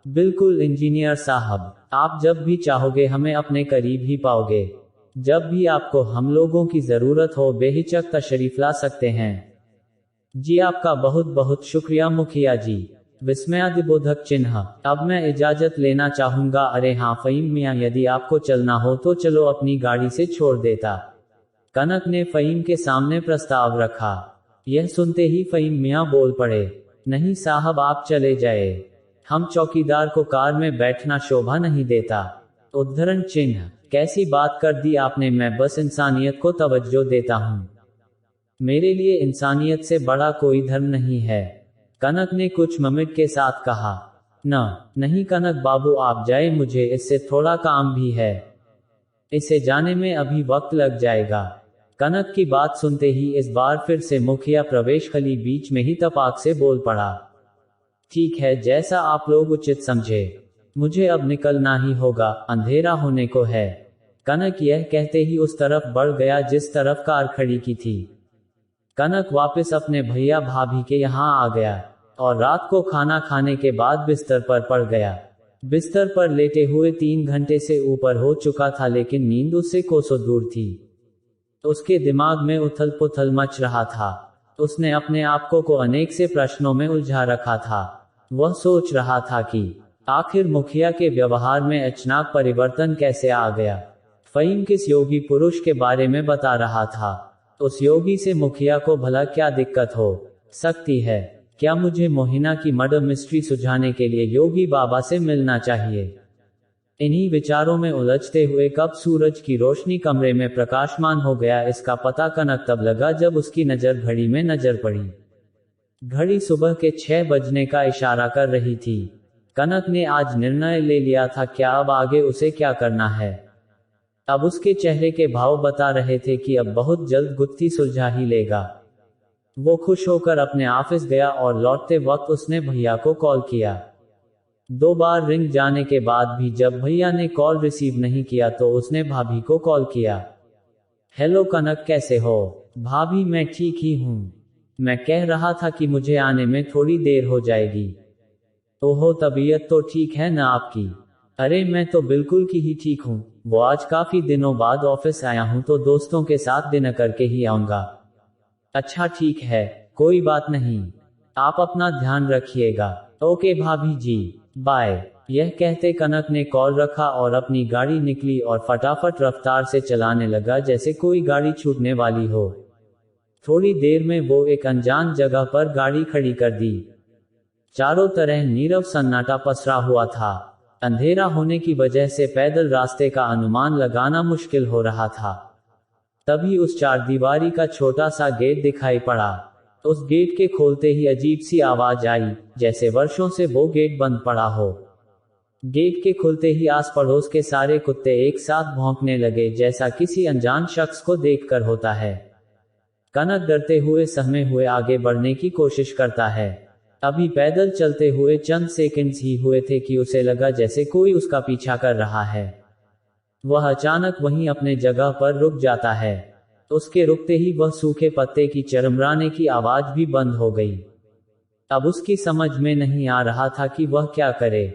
बिल्कुल इंजीनियर साहब, आप जब भी चाहोगे हमें अपने करीब ही पाओगे। जब भी आपको हम लोगों की जरूरत हो बेहिचक तशरीफ ला सकते हैं। जी, आपका बहुत बहुत शुक्रिया मुखिया जी। विस्मयादिबोधक चिन्ह। अब मैं इजाजत लेना चाहूंगा। अरे हाँ फहीम मियाँ, यदि आपको चलना हो तो चलो, अपनी गाड़ी से छोड़ देता। कनक ने फहीम के सामने प्रस्ताव रखा। यह सुनते ही फहीम मियाँ बोल पड़े। नहीं साहब, आप चले जाए। हम चौकीदार को कार में बैठना शोभा नहीं देता। उद्धरण चिन्ह। कैसी बात कर दी आपने? मैं बस इंसानियत को तवज्जो देता हूँ। मेरे लिए इंसानियत से बड़ा कोई धर्म नहीं है, कनक ने कुछ ममिट के साथ कहा। नहीं कनक बाबू, आप जाए, मुझे इससे थोड़ा काम भी है। इसे जाने में अभी वक्त लग जाएगा। कनक की बात सुनते ही इस बार फिर से मुखिया प्रवेश खली बीच में ही तपाक से बोल पड़ा। ठीक है, जैसा आप लोग उचित समझे। मुझे अब निकलना ही होगा, अंधेरा होने को है। कनक यह कहते ही उस तरफ बढ़ गया जिस तरफ कार खड़ी की थी। कनक वापस अपने भैया भाभी के यहाँ आ गया और रात को खाना खाने के बाद बिस्तर पर पड़ गया। बिस्तर पर लेटे हुए 3 घंटे से ऊपर हो चुका था, लेकिन नींद उससे कोसों दूर थी। उसके दिमाग में उथल पुथल मच रहा था। उसने अपने आप को अनेक से प्रश्नों में उलझा रखा था। वह सोच रहा था कि आखिर मुखिया के व्यवहार में अचानक परिवर्तन कैसे आ गया। फ़हीम किस योगी पुरुष के बारे में बता रहा था? उस योगी से मुखिया को भला क्या दिक्कत हो सकती है? क्या मुझे मोहिना की मर्डर मिस्ट्री सुलझाने के लिए योगी बाबा से मिलना चाहिए? इन्हीं विचारों में उलझते हुए कब सूरज की रोशनी कमरे में प्रकाशमान हो गया, इसका पता कनक तब लगा जब उसकी नज़र घड़ी में नजर पड़ी। घड़ी सुबह के 6 बजने का इशारा कर रही थी। कनक ने आज निर्णय ले लिया था क्या अब आगे उसे क्या करना है। अब उसके चेहरे के भाव बता रहे थे कि अब बहुत जल्द गुत्थी सुलझा ही लेगा। वो खुश होकर अपने ऑफिस गया और लौटते वक्त उसने भैया को कॉल किया। 2 बार रिंग जाने के बाद भी जब भैया ने कॉल रिसीव नहीं किया तो उसने भाभी को कॉल किया। हेलो कनक, कैसे हो? भाभी, मैं ठीक ही हूँ। मैं कह रहा था कि मुझे आने में थोड़ी देर हो जाएगी। ओहो, तबीयत तो ठीक है ना आपकी? अरे मैं तो बिल्कुल ही ठीक हूँ। वो आज काफी दिनों बाद ऑफिस आया हूँ तो दोस्तों के साथ डिनर करके ही आऊंगा। अच्छा ठीक है, कोई बात नहीं। आप अपना ध्यान रखिएगा। ओके भाभी जी, बाय। यह कहते कनक ने कॉल रखा और अपनी गाड़ी निकली और फटाफट रफ्तार से चलाने लगा जैसे कोई गाड़ी छूटने वाली हो। थोड़ी देर में वो एक अनजान जगह पर गाड़ी खड़ी कर दी। चारों तरह नीरव सन्नाटा पसरा हुआ था। अंधेरा होने की वजह से पैदल रास्ते का अनुमान लगाना मुश्किल हो रहा था। तभी उस चारदीवारी का छोटा सा गेट दिखाई पड़ा। उस गेट के खोलते ही अजीब सी आवाज आई, जैसे वर्षों से वो गेट बंद पड़ा हो। गेट के खुलते ही आस पड़ोस के सारे कुत्ते एक साथ भौंकने लगे, जैसा किसी अनजान शख्स को देखकर होता है। कनक डरते हुए सहमे हुए आगे बढ़ने की कोशिश करता है। अभी पैदल चलते हुए चंद सेकंड्स ही हुए थे कि उसे लगा जैसे कोई उसका पीछा कर रहा है। वह अचानक वहीं अपने जगह पर रुक जाता है। उसके रुकते ही वह सूखे पत्ते की चरमराने की आवाज भी बंद हो गई। अब उसकी समझ में नहीं आ रहा था कि वह क्या करे।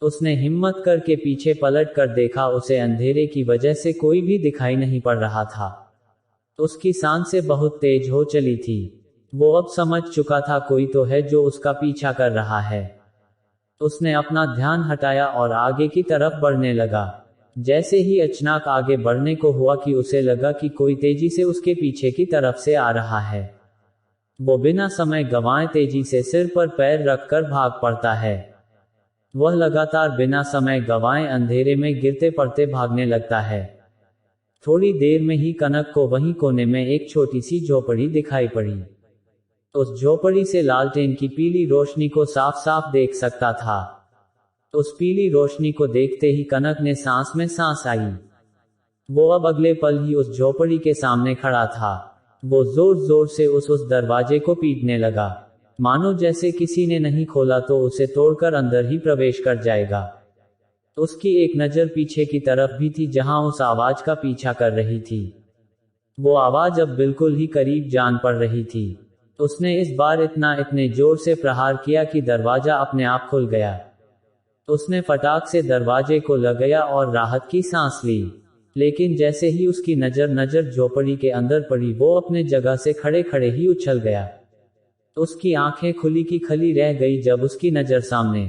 उसने हिम्मत करके पीछे पलट कर देखा, उसे अंधेरे की वजह से कोई भी दिखाई नहीं पड़ रहा था। उसकी सांसें बहुत तेज हो चली थी। वो अब समझ चुका था कोई तो है जो उसका पीछा कर रहा है। उसने अपना ध्यान हटाया और आगे की तरफ बढ़ने लगा। जैसे ही अचानक आगे बढ़ने को हुआ कि उसे लगा कि कोई तेजी से उसके पीछे की तरफ से आ रहा है। वो बिना समय गंवाए तेजी से सिर पर पैर रखकर भाग पड़ता है। वह लगातार बिना समय गंवाए अंधेरे में गिरते पड़ते भागने लगता है। थोड़ी देर में ही कनक को वहीं कोने में एक छोटी सी झोपड़ी दिखाई पड़ी। उस झोपड़ी से लालटेन की पीली रोशनी को साफ साफ देख सकता था। उस पीली रोशनी को देखते ही कनक ने सांस में सांस आई। वो अब अगले पल ही उस झोपड़ी के सामने खड़ा था। वो जोर जोर से उस दरवाजे को पीटने लगा, मानो जैसे किसी ने नहीं खोला तो उसे तोड़कर अंदर ही प्रवेश कर जाएगा। उसकी एक नजर पीछे की तरफ भी थी जहां उस आवाज का पीछा कर रही थी। वो आवाज अब बिल्कुल ही करीब जान पड़ रही थी। उसने इस बार इतने जोर से प्रहार किया कि दरवाजा अपने आप खुल गया। उसने फटाक से दरवाजे को लगाया और राहत की सांस ली। लेकिन जैसे ही उसकी नजर झोपड़ी के अंदर पड़ी, वो अपने जगह से खड़े ही उछल गया। उसकी आंखें खुली की खली रह गई जब उसकी नजर सामने